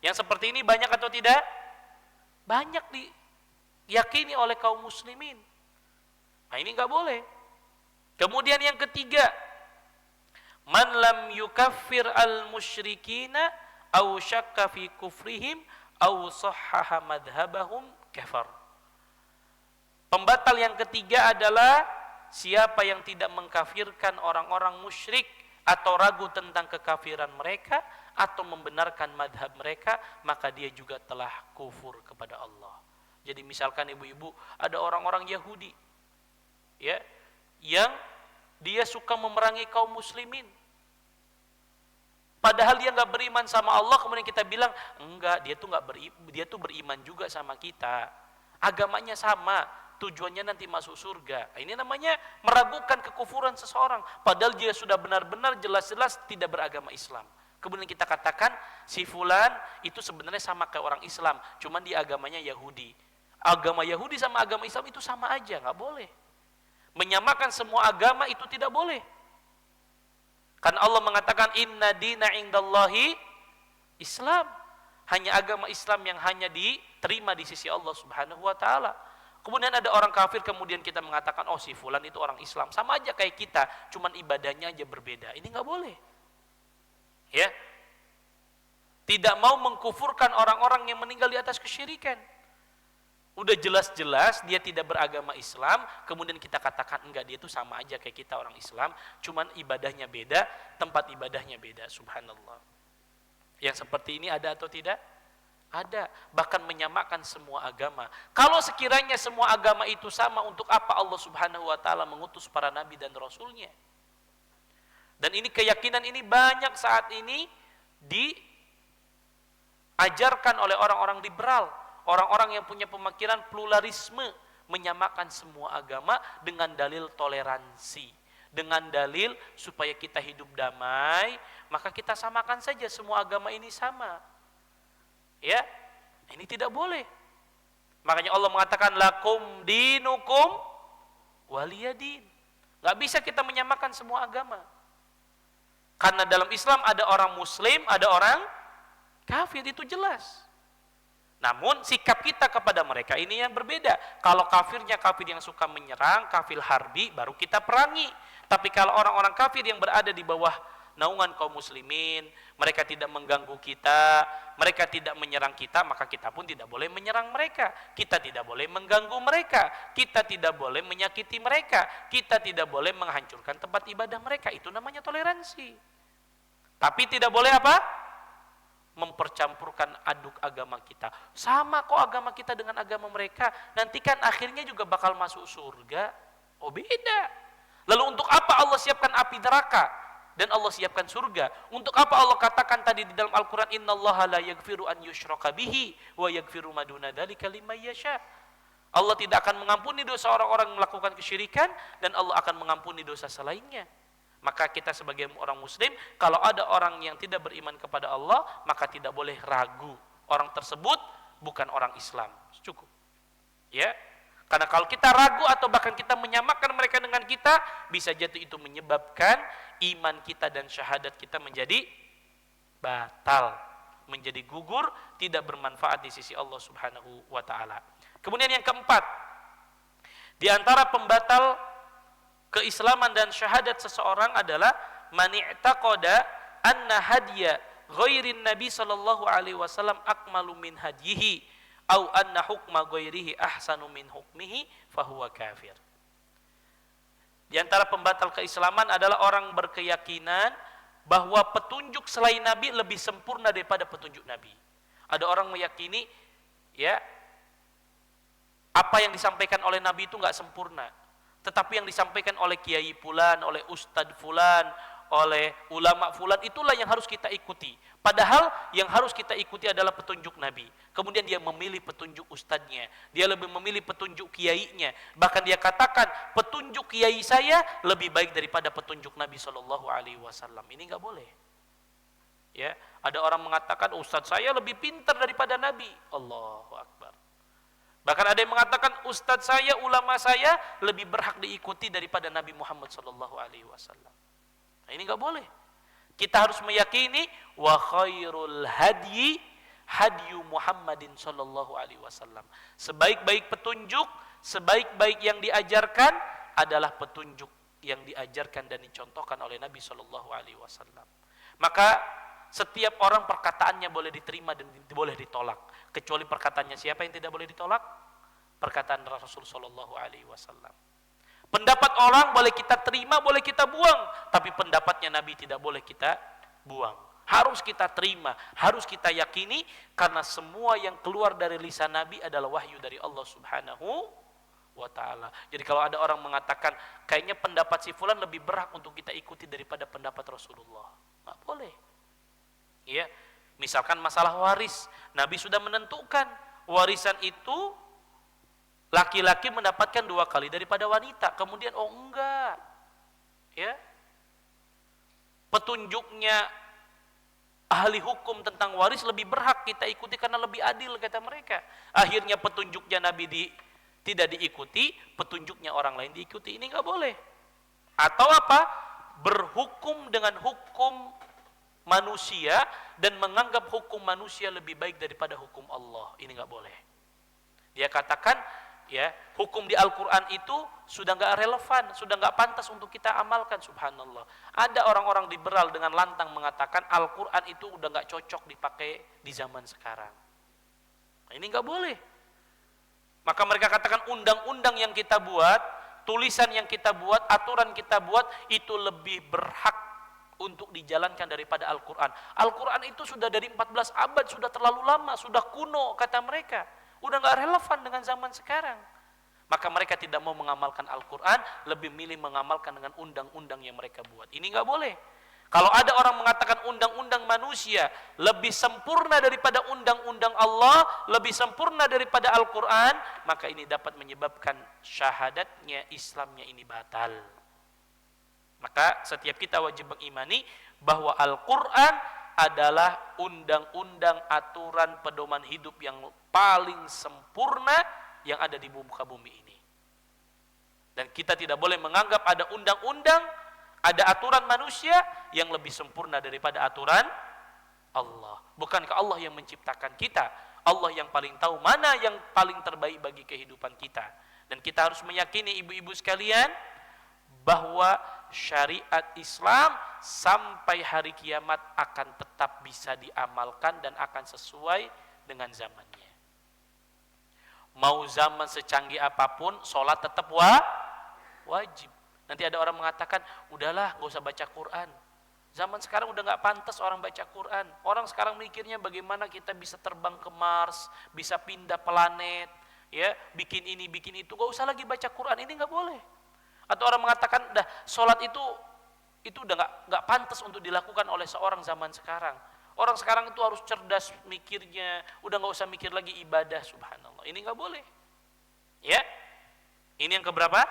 yang seperti ini banyak atau tidak? Banyak diyakini oleh kaum muslimin. Nah ini nggak boleh. Kemudian yang ketiga, man lam yukaffir al musyrikina aw syakka fi kufrihim aw sahhaha madhhabahum kafar. Pembatal yang ketiga adalah siapa yang tidak mengkafirkan orang-orang musyrik atau ragu tentang kekafiran mereka atau membenarkan madhab mereka, maka dia juga telah kufur kepada Allah. Jadi misalkan ibu-ibu, ada orang-orang Yahudi, ya, yang dia suka memerangi kaum muslimin. Padahal dia nggak beriman sama Allah, kemudian kita bilang enggak, dia tuh beriman juga sama kita. Agamanya sama, tujuannya nanti masuk surga. Ini namanya meragukan kekufuran seseorang. Padahal dia sudah benar-benar jelas-jelas tidak beragama Islam. Kemudian kita katakan si fulan itu sebenarnya sama kayak orang Islam, cuman dia agamanya Yahudi. Agama Yahudi sama agama Islam itu sama aja, nggak boleh. Menyamakan semua agama itu tidak boleh. Kan Allah mengatakan inna dina indallahi Islam. Hanya agama Islam yang hanya diterima di sisi Allah Subhanahu wa taala. Kemudian ada orang kafir, kemudian kita mengatakan oh si fulan itu orang Islam, sama aja kayak kita, cuman ibadahnya aja berbeda. Ini nggak boleh. Ya. Tidak mau mengkufurkan orang-orang yang meninggal di atas kesyirikan. Udah jelas-jelas dia tidak beragama Islam, kemudian kita katakan enggak, dia itu sama aja kayak kita orang Islam, cuman ibadahnya beda, tempat ibadahnya beda. Subhanallah. Yang seperti ini ada atau tidak? Ada. Bahkan menyamakan semua agama. Kalau sekiranya semua agama itu sama, untuk apa Allah Subhanahu wa taala mengutus para nabi dan rasulnya? Dan ini keyakinan ini banyak saat ini diajarkan oleh orang-orang liberal, orang-orang yang punya pemikiran pluralisme, menyamakan semua agama dengan dalil toleransi, dengan dalil supaya kita hidup damai, maka kita samakan saja semua agama ini sama. Ya, ini tidak boleh. Makanya Allah mengatakan lakum dinukum waliyadin. Gak bisa kita menyamakan semua agama. Karena dalam Islam ada orang Muslim, ada orang kafir, itu jelas. Namun sikap kita kepada mereka ini yang berbeda. Kalau kafirnya kafir yang suka menyerang, kafir harbi, baru kita perangi. Tapi kalau orang-orang kafir yang berada di bawah naungan kaum muslimin, mereka tidak mengganggu kita, mereka tidak menyerang kita, maka kita pun tidak boleh menyerang mereka. Kita tidak boleh mengganggu mereka, kita tidak boleh menyakiti mereka, kita tidak boleh menghancurkan tempat ibadah mereka. Itu namanya toleransi. Tapi tidak boleh apa? Mempercampurkan aduk agama kita. Sama kok agama kita dengan agama mereka, nanti kan akhirnya juga bakal masuk surga. Oh beda. Lalu untuk apa Allah siapkan api neraka dan Allah siapkan surga? Untuk apa Allah katakan tadi di dalam Al-Quran, innallaha la yaghfiru an yushraka bihi wa yaghfiru ma duna dzalika liman yasha. Allah tidak akan mengampuni dosa orang-orang yang melakukan kesyirikan, dan Allah akan mengampuni dosa selainnya. Maka kita sebagai orang muslim, kalau ada orang yang tidak beriman kepada Allah, maka tidak boleh ragu orang tersebut bukan orang Islam. Cukup. Ya. Karena kalau kita ragu atau bahkan kita menyamakan mereka dengan kita, bisa jatuh itu menyebabkan iman kita dan syahadat kita menjadi batal, menjadi gugur, tidak bermanfaat di sisi Allah Subhanahu wa taala. Kemudian yang keempat, di antara pembatal keislaman dan syahadat seseorang adalah man i'taqada anna hadiya ghairin nabi sallallahu alaihi wasallam akmalu min hadihi au anna hukma ghairihi ahsanu min hukmihi fahuwa kafir. Di antara pembatal keislaman adalah orang berkeyakinan bahwa petunjuk selain nabi lebih sempurna daripada petunjuk nabi. Ada orang meyakini ya apa yang disampaikan oleh nabi itu enggak sempurna. Tetapi yang disampaikan oleh kiai fulan, oleh ustadz fulan, oleh ulama fulan, itulah yang harus kita ikuti. Padahal yang harus kita ikuti adalah petunjuk Nabi. Kemudian dia memilih petunjuk ustadznya, dia lebih memilih petunjuk kiainya. Bahkan dia katakan petunjuk kiai saya lebih baik daripada petunjuk Nabi Shallallahu Alaihi Wasallam. Ini nggak boleh. Ya, ada orang mengatakan ustadz saya lebih pintar daripada Nabi. Allahu Akbar. Bahkan ada yang mengatakan ustadz saya, ulama saya lebih berhak diikuti daripada Nabi Muhammad Sallallahu Alaihi Wasallam. Nah, ini nggak boleh. Kita harus meyakini wa khairul hadyi hadyu Muhammadin Sallallahu Alaihi Wasallam. Sebaik-baik petunjuk, sebaik-baik yang diajarkan adalah petunjuk yang diajarkan dan dicontohkan oleh Nabi Sallallahu Alaihi Wasallam. Maka setiap orang perkataannya boleh diterima dan boleh ditolak. Kecuali perkataannya siapa yang tidak boleh ditolak? Perkataan Rasul Sallallahu Alaihi Wasallam. Pendapat orang boleh kita terima, boleh kita buang, tapi pendapatnya Nabi tidak boleh kita buang. Harus kita terima, harus kita yakini, karena semua yang keluar dari lisan Nabi adalah wahyu dari Allah Subhanahu wa ta'ala. Jadi kalau ada orang mengatakan kayaknya pendapat si fulan lebih berhak untuk kita ikuti daripada pendapat Rasulullah, nggak boleh. Ya, misalkan masalah waris, Nabi sudah menentukan warisan itu laki-laki mendapatkan 2 kali daripada wanita. Kemudian oh enggak, ya, petunjuknya ahli hukum tentang waris lebih berhak kita ikuti karena lebih adil, kata mereka. Akhirnya petunjuknya Nabi tidak diikuti, petunjuknya orang lain diikuti. Ini nggak boleh. Atau apa? Berhukum dengan hukum manusia dan menganggap hukum manusia lebih baik daripada hukum Allah. Ini nggak boleh. Dia katakan, ya, hukum di Al-Quran itu sudah nggak relevan, sudah nggak pantas untuk kita amalkan. Subhanallah. Ada orang-orang liberal dengan lantang mengatakan Al-Quran itu udah nggak cocok dipakai di zaman sekarang. Nah, ini nggak boleh. Maka mereka katakan undang-undang yang kita buat, tulisan yang kita buat, aturan kita buat itu lebih berhak untuk dijalankan daripada Al-Quran. Al-Quran itu sudah dari 14 abad, sudah terlalu lama, sudah kuno, kata mereka. Udah gak relevan dengan zaman sekarang. Maka mereka tidak mau mengamalkan Al-Quran, lebih milih mengamalkan dengan undang-undang yang mereka buat. Ini gak boleh. Kalau ada orang mengatakan undang-undang manusia lebih sempurna daripada undang-undang Allah, lebih sempurna daripada Al-Quran, maka ini dapat menyebabkan syahadatnya, Islamnya ini batal. Maka setiap kita wajib mengimani bahwa Al-Quran adalah undang-undang, aturan, pedoman hidup yang paling sempurna yang ada di muka bumi ini. Dan kita tidak boleh menganggap ada undang-undang, ada aturan manusia yang lebih sempurna daripada aturan Allah. Bukankah Allah yang menciptakan kita? Allah yang paling tahu mana yang paling terbaik bagi kehidupan kita. Dan kita harus meyakini, ibu-ibu sekalian, bahwa syariat Islam sampai hari kiamat akan tetap bisa diamalkan dan akan sesuai dengan zamannya. Mau zaman secanggih apapun, sholat tetap wajib. Nanti ada orang mengatakan, udahlah gak usah baca Quran. Zaman sekarang udah gak pantas orang baca Quran. Orang sekarang mikirnya bagaimana kita bisa terbang ke Mars, bisa pindah planet, ya, bikin ini, bikin itu. Gak usah lagi baca Quran, ini gak boleh. Atau orang mengatakan, dah sholat itu udah nggak pantas untuk dilakukan oleh seorang zaman sekarang. Orang sekarang itu harus cerdas mikirnya, udah nggak usah mikir lagi ibadah. Subhanallah, ini nggak boleh. Ya, ini yang keberapa?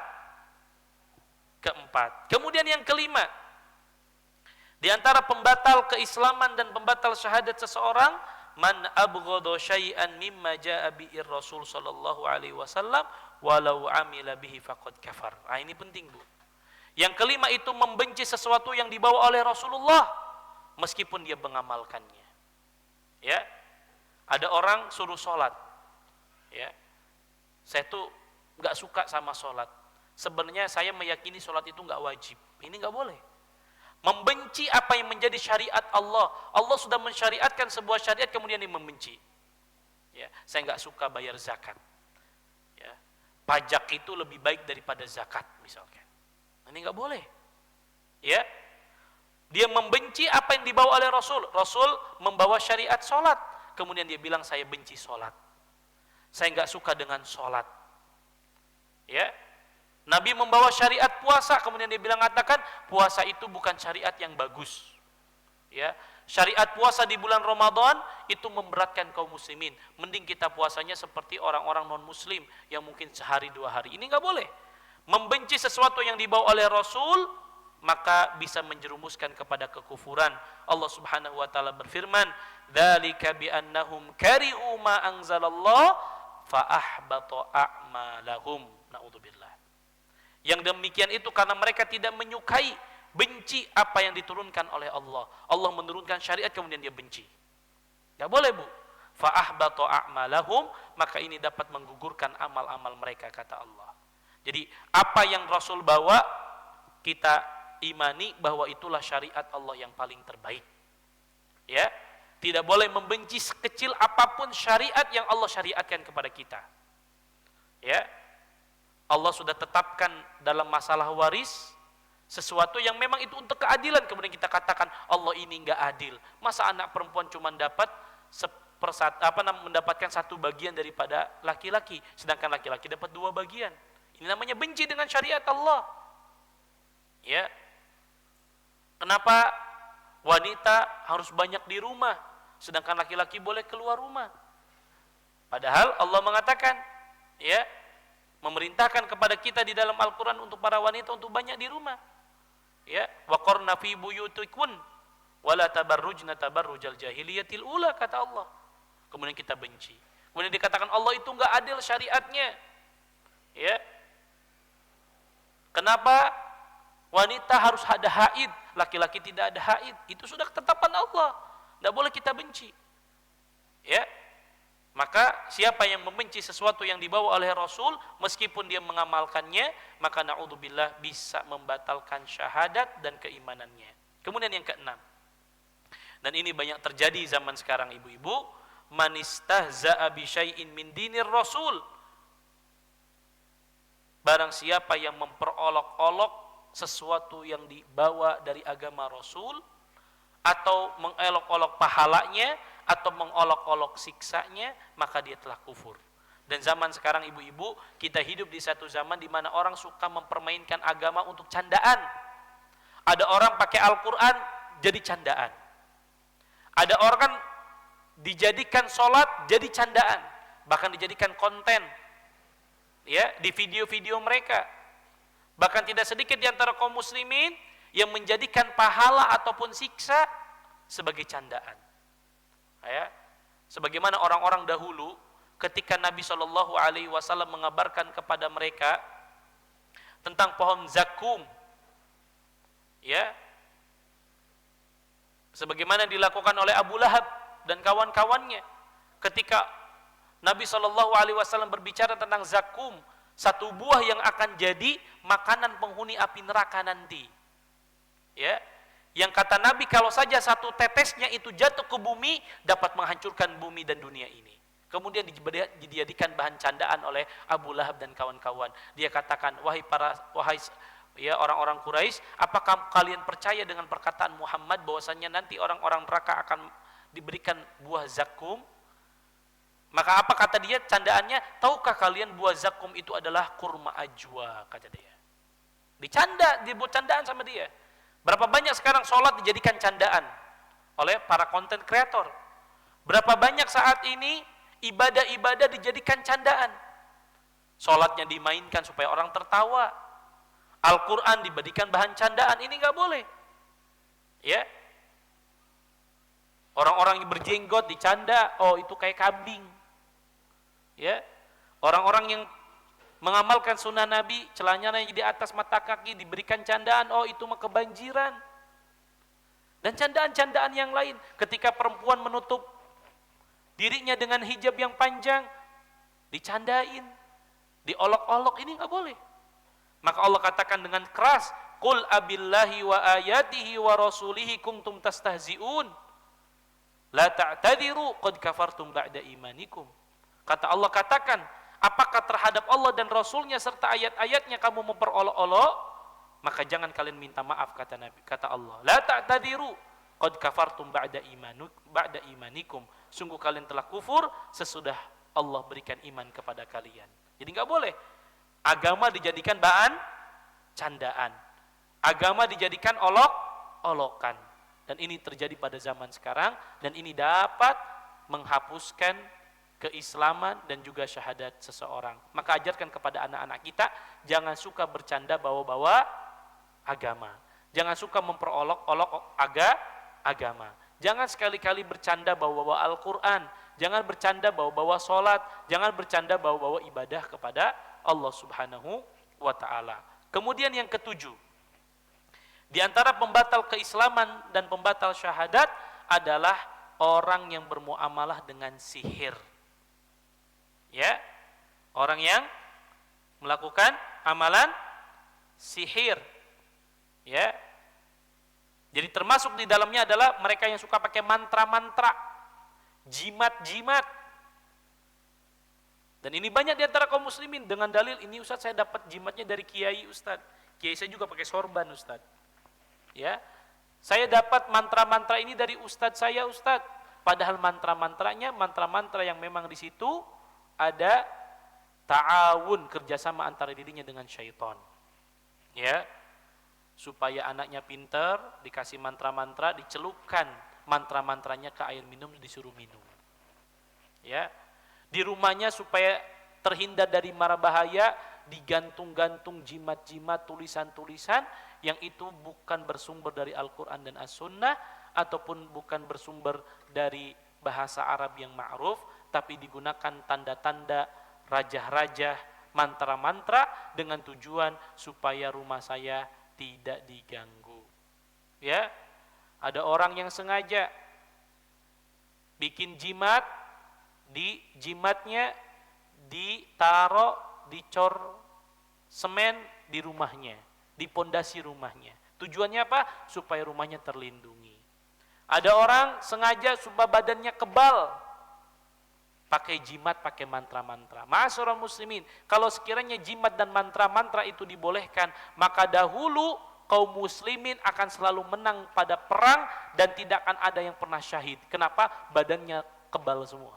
Keempat. Kemudian yang kelima, di antara pembatal keislaman dan pembatal syahadat seseorang, man abghadha syai'an mimma jaa'a bihi Rasul sallallahu alaihi wasallam walau amila bihi faqad kafar. Nah, ini penting, Bu. Yang kelima itu membenci sesuatu yang dibawa oleh Rasulullah meskipun dia mengamalkannya. Ya. Ada orang suruh sholat. Ya. Saya tuh enggak suka sama sholat. Sebenarnya saya meyakini sholat itu enggak wajib. Ini enggak boleh. Membenci apa yang menjadi syariat Allah. Allah sudah mensyariatkan sebuah syariat kemudian dia membenci. Ya, saya enggak suka bayar zakat. Ya. Pajak itu lebih baik daripada zakat misalkan. Ini enggak boleh. Ya. Dia membenci apa yang dibawa oleh Rasul. Rasul membawa syariat sholat. Kemudian dia bilang saya benci sholat. Saya enggak suka dengan sholat. Ya. Nabi membawa syariat puasa, kemudian dia bilang katakan puasa itu bukan syariat yang bagus. Ya, syariat puasa di bulan Ramadan itu memberatkan kaum muslimin. Mending kita puasanya seperti orang-orang non muslim yang mungkin sehari 2 hari. Ini enggak boleh. Membenci sesuatu yang dibawa oleh Rasul maka bisa menjerumuskan kepada kekufuran. Allah Subhanahu wa taala berfirman, "Dzalika bi annahum kari'u ma anzalallah fa ahbata a'malahum." Naudzubillah. Yang demikian itu karena mereka tidak menyukai, benci apa yang diturunkan oleh Allah. Allah menurunkan syariat kemudian dia benci. Enggak boleh, Bu. Fa ahbata a'malahum, maka ini dapat menggugurkan amal-amal mereka, kata Allah. Jadi apa yang Rasul bawa kita imani bahwa itulah syariat Allah yang paling terbaik. Ya, tidak boleh membenci sekecil apapun syariat yang Allah syariatkan kepada kita. Ya, Allah sudah tetapkan dalam masalah waris sesuatu yang memang itu untuk keadilan, kemudian kita katakan Allah ini enggak adil. Masa anak perempuan cuma dapat mendapatkan 1 bagian daripada laki-laki, sedangkan laki-laki dapat 2 bagian. Ini namanya benci dengan syariat Allah. Ya. Kenapa wanita harus banyak di rumah, sedangkan laki-laki boleh keluar rumah? Padahal Allah mengatakan, ya, memerintahkan kepada kita di dalam Al-Quran untuk para wanita untuk banyak di rumah. Ya, waqarna fi buyutikunna, Wala tabarrujna tabarrujal jahiliyatil ula, kata Allah. Kemudian kita benci. Kemudian dikatakan Allah itu enggak adil syariatnya. Ya. Kenapa wanita harus ada haid, laki-laki tidak ada haid? Itu sudah ketetapan Allah. Enggak boleh kita benci. Ya. Maka siapa yang membenci sesuatu yang dibawa oleh Rasul, meskipun dia mengamalkannya, maka na'udzubillah bisa membatalkan syahadat dan keimanannya. Kemudian yang keenam, dan ini banyak terjadi zaman sekarang ibu-ibu, man istahza'a bi syai'in min dinir Rasul. Barang siapa yang memperolok-olok sesuatu yang dibawa dari agama Rasul, atau mengelok-olok pahalanya, atau mengolok-olok siksanya, maka dia telah kufur. Dan zaman sekarang ibu-ibu, kita hidup di satu zaman di mana orang suka mempermainkan agama untuk candaan. Ada orang pakai Al-Quran jadi candaan. Ada orang dijadikan sholat jadi candaan, bahkan dijadikan konten, ya, di video-video mereka. Bahkan tidak sedikit di antara kaum muslimin yang menjadikan pahala ataupun siksa sebagai candaan. Ya, sebagaimana orang-orang dahulu ketika Nabi SAW mengabarkan kepada mereka tentang pohon zakum, ya, sebagaimana dilakukan oleh Abu Lahab dan kawan-kawannya ketika Nabi SAW berbicara tentang zakum, satu buah yang akan jadi makanan penghuni api neraka nanti, ya, yang kata Nabi kalau saja satu tetesnya itu jatuh ke bumi dapat menghancurkan bumi dan dunia ini. Kemudian dijadikan bahan candaan oleh Abu Lahab dan kawan-kawan. Dia katakan, wahai ya orang-orang Quraisy, apakah kalian percaya dengan perkataan Muhammad bahwasannya nanti orang-orang neraka akan diberikan buah zakum? Maka apa kata dia candaannya? Tahukah kalian buah zakum itu adalah kurma ajwa, kata dia. Dibuat candaan sama dia. Berapa banyak sekarang sholat dijadikan candaan oleh para konten kreator? Berapa banyak saat ini ibadah-ibadah dijadikan candaan? Sholatnya dimainkan supaya orang tertawa. Al-Quran dibadikan bahan candaan, ini nggak boleh. Ya, orang-orang yang berjenggot dicanda, oh itu kayak kambing. Ya, orang-orang yang mengamalkan sunnah Nabi, celananya di atas mata kaki diberikan candaan, oh itu mah kebanjiran. Dan candaan-candaan yang lain, ketika perempuan menutup dirinya dengan hijab yang panjang, dicandain, diolok-olok, ini nggak boleh. Maka Allah katakan dengan keras, qul abillahi wa ayatihi wa rasulihi kuntum tastahzi'un la ta'tadiru qad kafartum ba'da imanikum. Kata Allah, katakan, apakah terhadap Allah dan Rasulnya serta ayat-ayatnya kamu memperolok-olok, maka jangan kalian minta maaf, kata Nabi, kata Allah. La ta'tadiru qad kafartum ba'da imanikum. Sungguh kalian telah kufur sesudah Allah berikan iman kepada kalian. Jadi enggak boleh agama dijadikan bahan candaan. Agama dijadikan olok-olokan. Dan ini terjadi pada zaman sekarang, dan ini dapat menghapuskan keislaman dan juga syahadat seseorang. Maka ajarkan kepada anak-anak kita, jangan suka bercanda bawa-bawa agama. Jangan suka memperolok-olok agama. Jangan sekali-kali bercanda bawa-bawa Al-Quran. Jangan bercanda bawa-bawa sholat. Jangan bercanda bawa-bawa ibadah kepada Allah Subhanahu wa ta'ala. Kemudian yang ketujuh, di antara pembatal keislaman dan pembatal syahadat adalah orang yang bermuamalah dengan sihir. Ya, orang yang melakukan amalan sihir. Ya, jadi termasuk di dalamnya adalah mereka yang suka pakai mantra-mantra, jimat-jimat. Dan ini banyak di antara kaum muslimin dengan dalil, ini Ustaz saya dapat jimatnya dari kiai Ustaz. Kiai saya juga pakai sorban Ustaz. Ya, saya dapat mantra-mantra ini dari Ustaz saya Ustaz. Padahal mantra-mantranya mantra-mantra yang memang di situ ada ta'awun, kerjasama antara dirinya dengan syaitan. Ya, supaya anaknya pintar, dikasih mantra-mantra, dicelupkan mantra-mantranya ke air minum, disuruh minum. Ya, di rumahnya supaya terhindar dari mara bahaya, digantung-gantung jimat-jimat, tulisan-tulisan yang itu bukan bersumber dari Al-Quran dan As-Sunnah, ataupun bukan bersumber dari bahasa Arab yang ma'ruf, tapi digunakan tanda-tanda, rajah-rajah, mantra-mantra dengan tujuan supaya rumah saya tidak diganggu. Ya, ada orang yang sengaja bikin jimat, di jimatnya ditaruh, dicor semen di rumahnya, di pondasi rumahnya. Tujuannya apa? Supaya rumahnya terlindungi. Ada orang sengaja supaya badannya kebal, pakai jimat, pakai mantra-mantra. Ma'asyiral muslimin, kalau sekiranya jimat dan mantra-mantra itu dibolehkan, maka dahulu kaum muslimin akan selalu menang pada perang dan tidak akan ada yang pernah syahid. Kenapa? Badannya kebal semua.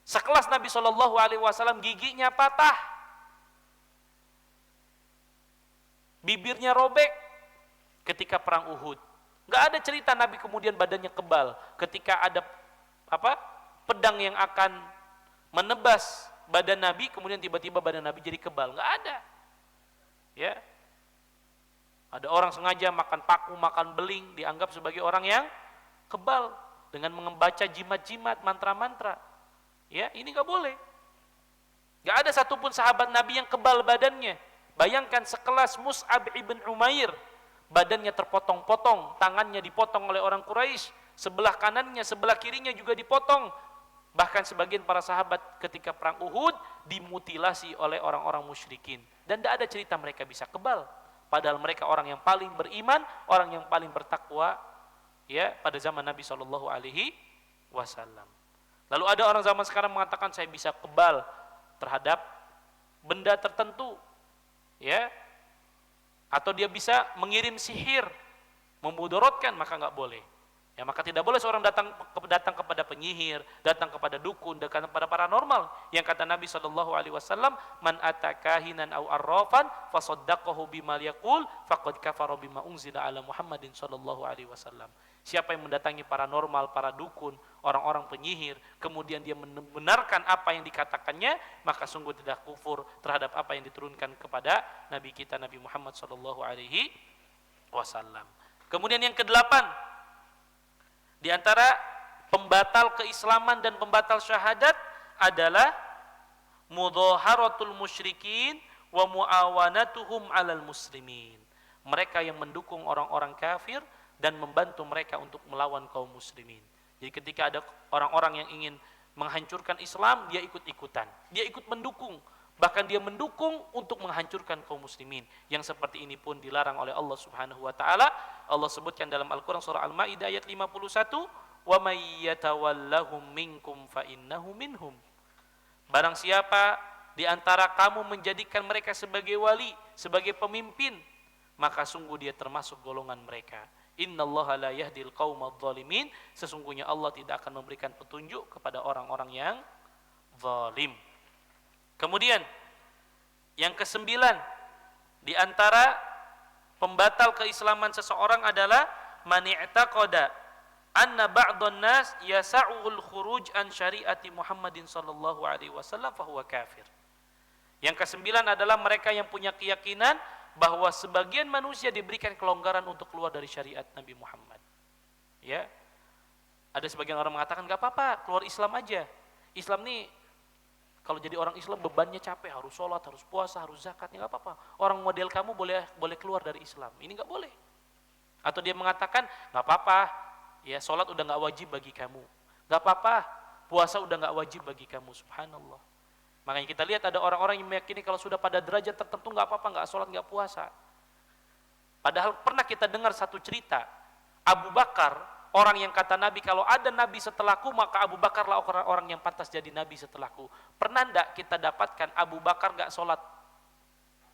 Sekelas Nabi SAW giginya patah, bibirnya robek ketika perang Uhud. Nggak ada cerita Nabi kemudian badannya kebal ketika ada pedang yang akan menebas badan Nabi, kemudian tiba-tiba badan Nabi jadi kebal. Nggak ada. Ya. Ada orang sengaja makan paku, makan beling, dianggap sebagai orang yang kebal dengan membaca jimat-jimat, mantra-mantra. Ya, ini nggak boleh. Nggak ada satupun sahabat Nabi yang kebal badannya. Bayangkan sekelas Mus'ab ibn Umair, badannya terpotong-potong, tangannya dipotong oleh orang Quraisy, sebelah kanannya, sebelah kirinya juga dipotong. Bahkan sebagian para sahabat ketika perang Uhud dimutilasi oleh orang-orang musyrikin. Dan tidak ada cerita mereka bisa kebal. Padahal mereka orang yang paling beriman, orang yang paling bertakwa, ya, pada zaman Nabi SAW. Lalu ada orang zaman sekarang mengatakan saya bisa kebal terhadap benda tertentu, ya, atau dia bisa mengirim sihir, memudaratkan, maka nggak boleh. Ya, maka tidak boleh seorang datang kepada penyihir, datang kepada dukun, datang kepada paranormal. Yang kata Nabi SAW, man atakahinan aw arrafan fasaddaqahu bima yaqul faqad kafara bima unzila ala Muhammadin SAW. Siapa yang mendatangi paranormal, para dukun, orang-orang penyihir, kemudian dia membenarkan apa yang dikatakannya, maka sungguh tidak kufur terhadap apa yang diturunkan kepada Nabi kita Nabi Muhammad SAW. Kemudian yang kedelapan, di antara pembatal keislaman dan pembatal syahadat adalah mudhaharatul musyrikin wa muawanatuhum 'alal muslimin. Mereka yang mendukung orang-orang kafir dan membantu mereka untuk melawan kaum muslimin. Jadi ketika ada orang-orang yang ingin menghancurkan Islam, dia ikut-ikutan. Dia ikut mendukung, bahkan dia mendukung untuk menghancurkan kaum muslimin. Yang seperti ini pun dilarang oleh Allah Subhanahu wa taala. Allah sebutkan dalam Al-Qur'an surah Al-Maidah ayat 51, "Wa may yatawallahum minkum fa innahu minhum." Barang siapa di antara kamu menjadikan mereka sebagai wali, sebagai pemimpin, maka sungguh dia termasuk golongan mereka. Innallaha la yahdil qaumadh dhalimin. Sesungguhnya Allah tidak akan memberikan petunjuk kepada orang-orang yang zalim. Kemudian yang kesembilan, di antara pembatal keislaman seseorang adalah man i'taqada anna ba'dhan nas yas'ul khuruj an syariati Muhammadin sallallahu alaihi wasallam fa huwa kafir. Yang kesembilan adalah mereka yang punya keyakinan bahwa sebagian manusia diberikan kelonggaran untuk keluar dari syariat Nabi Muhammad. Ya. Ada sebagian orang mengatakan enggak apa-apa, keluar Islam aja. Islam nih kalau jadi orang Islam bebannya capek, harus sholat, harus puasa, harus zakat, nggak apa-apa. Orang model kamu boleh keluar dari Islam, ini nggak boleh. Atau dia mengatakan nggak apa-apa, ya sholat udah nggak wajib bagi kamu, nggak apa-apa, puasa udah nggak wajib bagi kamu. Subhanallah. Makanya kita lihat ada orang-orang yang meyakini kalau sudah pada derajat tertentu nggak apa-apa, nggak sholat, nggak puasa. Padahal pernah kita dengar satu cerita, Abu Bakar, orang yang kata Nabi, kalau ada Nabi setelahku, maka Abu Bakarlah orang yang pantas jadi Nabi setelahku. Pernah enggak kita dapatkan Abu Bakar enggak sholat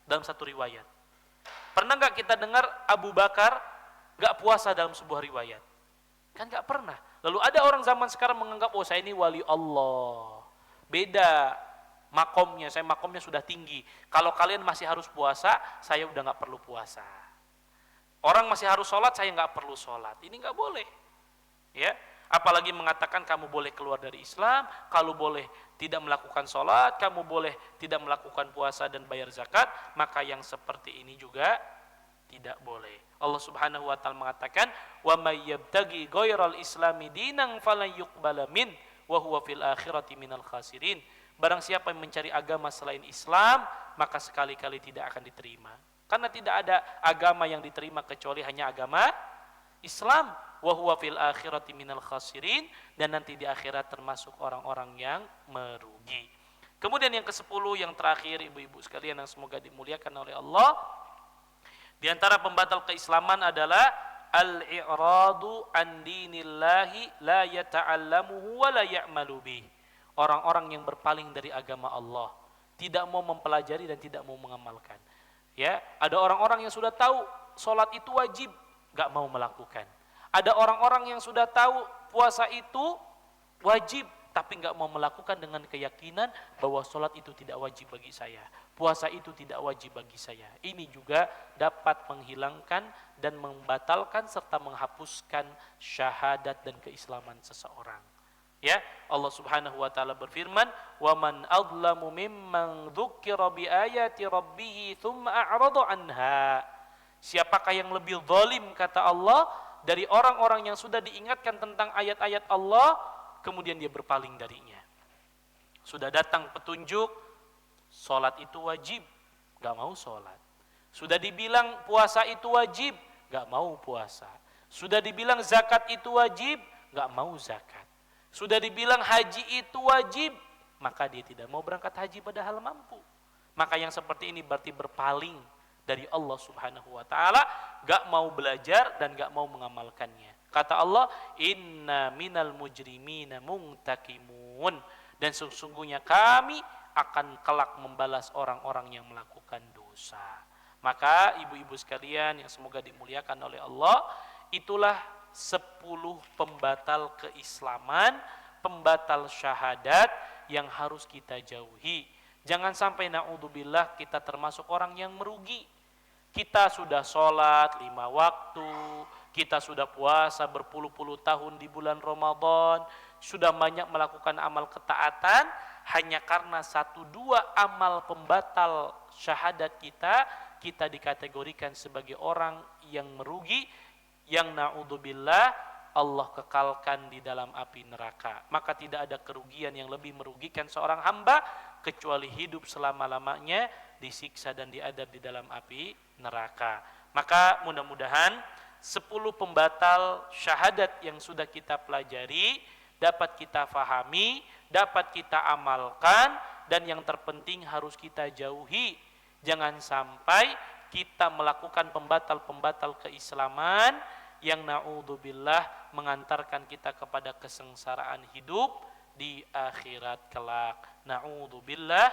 dalam satu riwayat? Pernah enggak kita dengar Abu Bakar enggak puasa dalam sebuah riwayat? Kan enggak pernah. Lalu ada orang zaman sekarang menganggap, oh saya ini wali Allah. Beda makomnya, saya makomnya sudah tinggi. Kalau kalian masih harus puasa, saya udah enggak perlu puasa. Orang masih harus sholat, saya enggak perlu sholat. Ini enggak boleh. Ya, apalagi mengatakan kamu boleh keluar dari Islam, kalau boleh tidak melakukan sholat, kamu boleh tidak melakukan puasa dan bayar zakat, maka yang seperti ini juga tidak boleh. Allah Subhanahu wa taala mengatakan, "Wa may yabtaghi ghairal islami dinan falan yuqbala min wa huwa fil akhirati minal khasirin." Barang siapa yang mencari agama selain Islam, maka sekali-kali tidak akan diterima. Karena tidak ada agama yang diterima kecuali hanya agama Islam. Wa huwa fil akhirati minal khasirin, dan nanti di akhirat termasuk orang-orang yang merugi. Kemudian yang ke-10 yang terakhir, ibu-ibu sekalian yang semoga dimuliakan oleh Allah, di antara pembatal keislaman adalah al-i'radu an dinillahi la yata'allamuhu wa la ya'malu bih. Orang-orang yang berpaling dari agama Allah, tidak mau mempelajari dan tidak mau mengamalkan. Ya, ada orang-orang yang sudah tahu salat itu wajib, enggak mau melakukan. Ada orang-orang yang sudah tahu puasa itu wajib, tapi enggak mau melakukan dengan keyakinan bahwa salat itu tidak wajib bagi saya, puasa itu tidak wajib bagi saya. Ini juga dapat menghilangkan dan membatalkan serta menghapuskan syahadat dan keislaman seseorang. Ya, Allah Subhanahu wa taala berfirman, "Wa man adlamu mimman dzukira bi ayati rabbih tsumma a'rada anha." Siapakah yang lebih zalim, kata Allah, dari orang-orang yang sudah diingatkan tentang ayat-ayat Allah kemudian dia berpaling darinya. Sudah datang petunjuk salat itu wajib, enggak mau salat. Sudah dibilang puasa itu wajib, enggak mau puasa. Sudah dibilang zakat itu wajib, enggak mau zakat. Sudah dibilang haji itu wajib, maka dia tidak mau berangkat haji padahal mampu. Maka yang seperti ini berarti berpaling dari Allah Subhanahu wa taala, enggak mau belajar dan enggak mau mengamalkannya. Kata Allah, "Inna minal mujrimina muntakimun." Dan sesungguhnya kami akan kelak membalas orang-orang yang melakukan dosa. Maka ibu-ibu sekalian yang semoga dimuliakan oleh Allah, itulah 10 pembatal keislaman, pembatal syahadat yang harus kita jauhi. Jangan sampai na'udzubillah kita termasuk orang yang merugi. Kita sudah sholat 5 waktu, kita sudah puasa berpuluh-puluh tahun di bulan Ramadan, sudah banyak melakukan amal ketaatan, hanya karena 1-2 amal pembatal syahadat kita dikategorikan sebagai orang yang merugi, yang na'udzubillah Allah kekalkan di dalam api neraka. Maka tidak ada kerugian yang lebih merugikan seorang hamba kecuali hidup selama-lamanya disiksa dan diadab di dalam api neraka. Maka mudah-mudahan 10 pembatal syahadat yang sudah kita pelajari dapat kita fahami, dapat kita amalkan, dan yang terpenting harus kita jauhi. Jangan sampai kita melakukan pembatal-pembatal keislaman yang na'udzubillah mengantarkan kita kepada kesengsaraan hidup di akhirat kelak. Na'udzubillah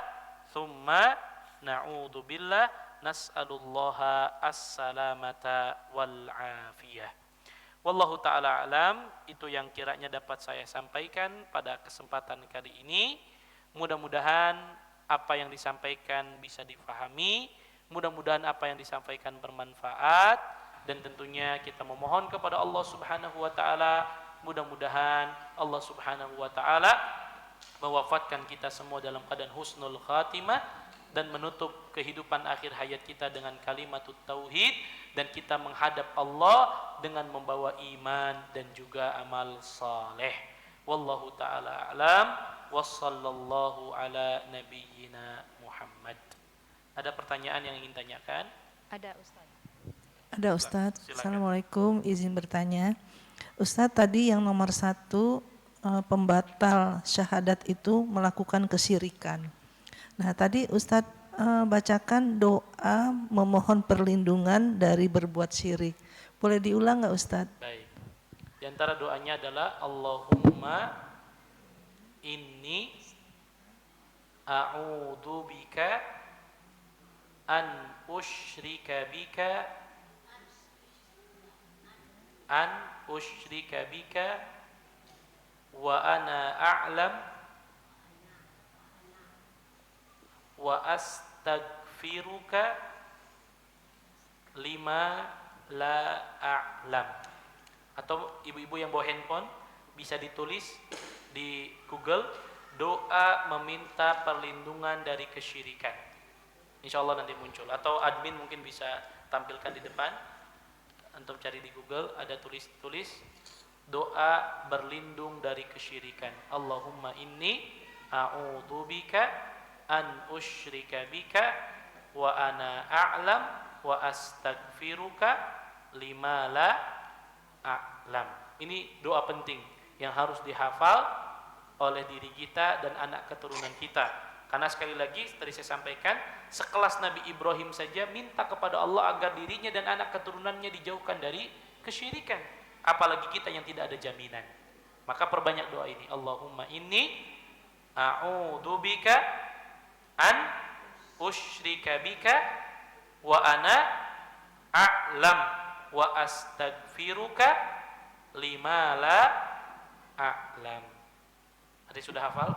thumma na'udzubillah, nas'alullaha as-salamata wal afiyah. Wallahu ta'ala alam. Itu yang kiranya dapat saya sampaikan pada kesempatan kali ini. Mudah-mudahan apa yang disampaikan bisa difahami, mudah-mudahan apa yang disampaikan bermanfaat, dan tentunya kita memohon kepada Allah Subhanahu wa taala, mudah-mudahan Allah Subhanahu wa taala mewafatkan kita semua dalam keadaan husnul khatimah dan menutup kehidupan akhir hayat kita dengan kalimatut tauhid, dan kita menghadap Allah dengan membawa iman dan juga amal saleh. Wallahu taala alam, wassallallahu ala nabiyyina Muhammad. Ada pertanyaan yang ingin tanyakan? Ada Ustaz. Ada Ustaz. Assalamualaikum, izin bertanya. Ustaz, tadi yang nomor 1 pembatal syahadat itu melakukan kesyirikan. Nah, tadi Ustaz bacakan doa memohon perlindungan dari berbuat syirik. Boleh diulang nggak Ustaz? Baik. Di antara doanya adalah Allahumma inni a'udzu bika an usyrika bika wa ana a'lam wa astaghfiruka lima la a'lam. Atau ibu-ibu yang bawa handphone bisa ditulis di Google doa meminta perlindungan dari kesyirikan. Insya Allah nanti muncul, atau admin mungkin bisa tampilkan di depan. Antum cari di Google, ada tulis doa berlindung dari kesyirikan. Allahumma inni a'udzubika an usyrika bika wa ana a'lam wa astaghfiruka lima la a'lam. Ini doa penting yang harus dihafal oleh diri kita dan anak keturunan kita. Karena sekali lagi tadi saya sampaikan, sekelas Nabi Ibrahim saja minta kepada Allah agar dirinya dan anak keturunannya dijauhkan dari kesyirikan. Apalagi kita yang tidak ada jaminan. Maka perbanyak doa ini. Allahumma inni a'udzubika an usyrika bika wa ana a'lam wa astaghfiruka lima la a'lam. Ada sudah hafal?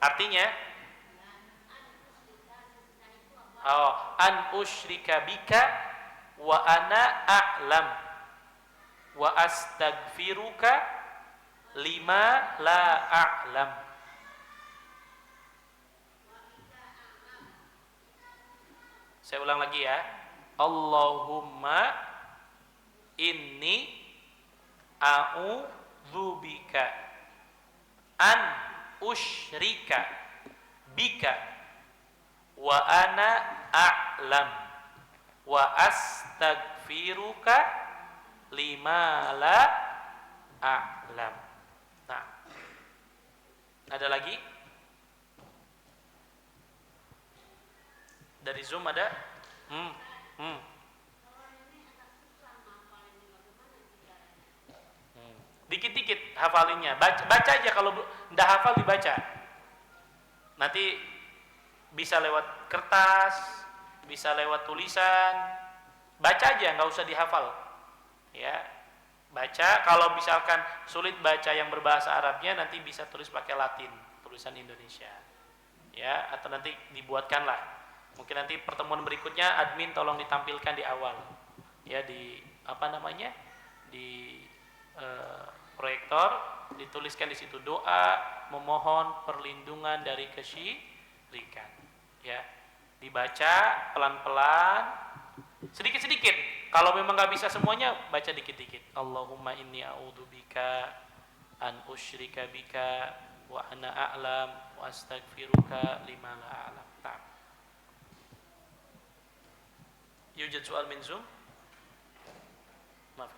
Artinya an usyrika bika wa ana a'lam wa astaghfiruka lima la a'lam. Saya ulang lagi ya. Allahumma inni a'udzubika an usyrika bika wa ana a'lam wa astaghfiruka lima la a'lam. Nah, ada lagi? Dari Zoom ada? Dikit-dikit hafalinnya. Baca aja, kalau ndak hafal dibaca. Nanti bisa lewat kertas, bisa lewat tulisan. Baca aja, nggak usah dihafal. Ya, baca. Kalau misalkan sulit baca yang berbahasa Arabnya, nanti bisa tulis pakai Latin, tulisan Indonesia. Ya, atau nanti dibuatkanlah. Mungkin nanti pertemuan berikutnya admin tolong ditampilkan di awal. Ya, di apa namanya? Di proyektor dituliskan di situ doa memohon perlindungan dari kesyirikan. Ya, dibaca pelan-pelan, sedikit-sedikit. Kalau memang nggak bisa semuanya, baca dikit-dikit. Allahumma inni a'udzubika an usyrika bika wa ana a'lam wa astaghfiruka lima la a'lam. Yujad soal min Zoom? Maaf.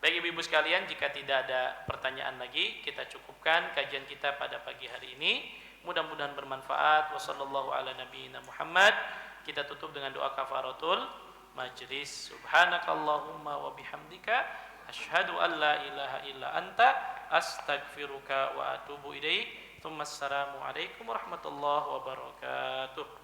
Baik ibu-ibu sekalian, jika tidak ada pertanyaan lagi, kita cukupkan kajian kita pada pagi hari ini. Mudah-mudahan bermanfaat. Wassallallahu ala nabiyina Muhammad. Kita tutup dengan doa kafaratul majlis. Subhanakallahumma wa bihamdika asyhadu an la ilaha illa anta astaghfiruka wa atubu ilaik. Assalamualaikum warahmatullahi wabarakatuh.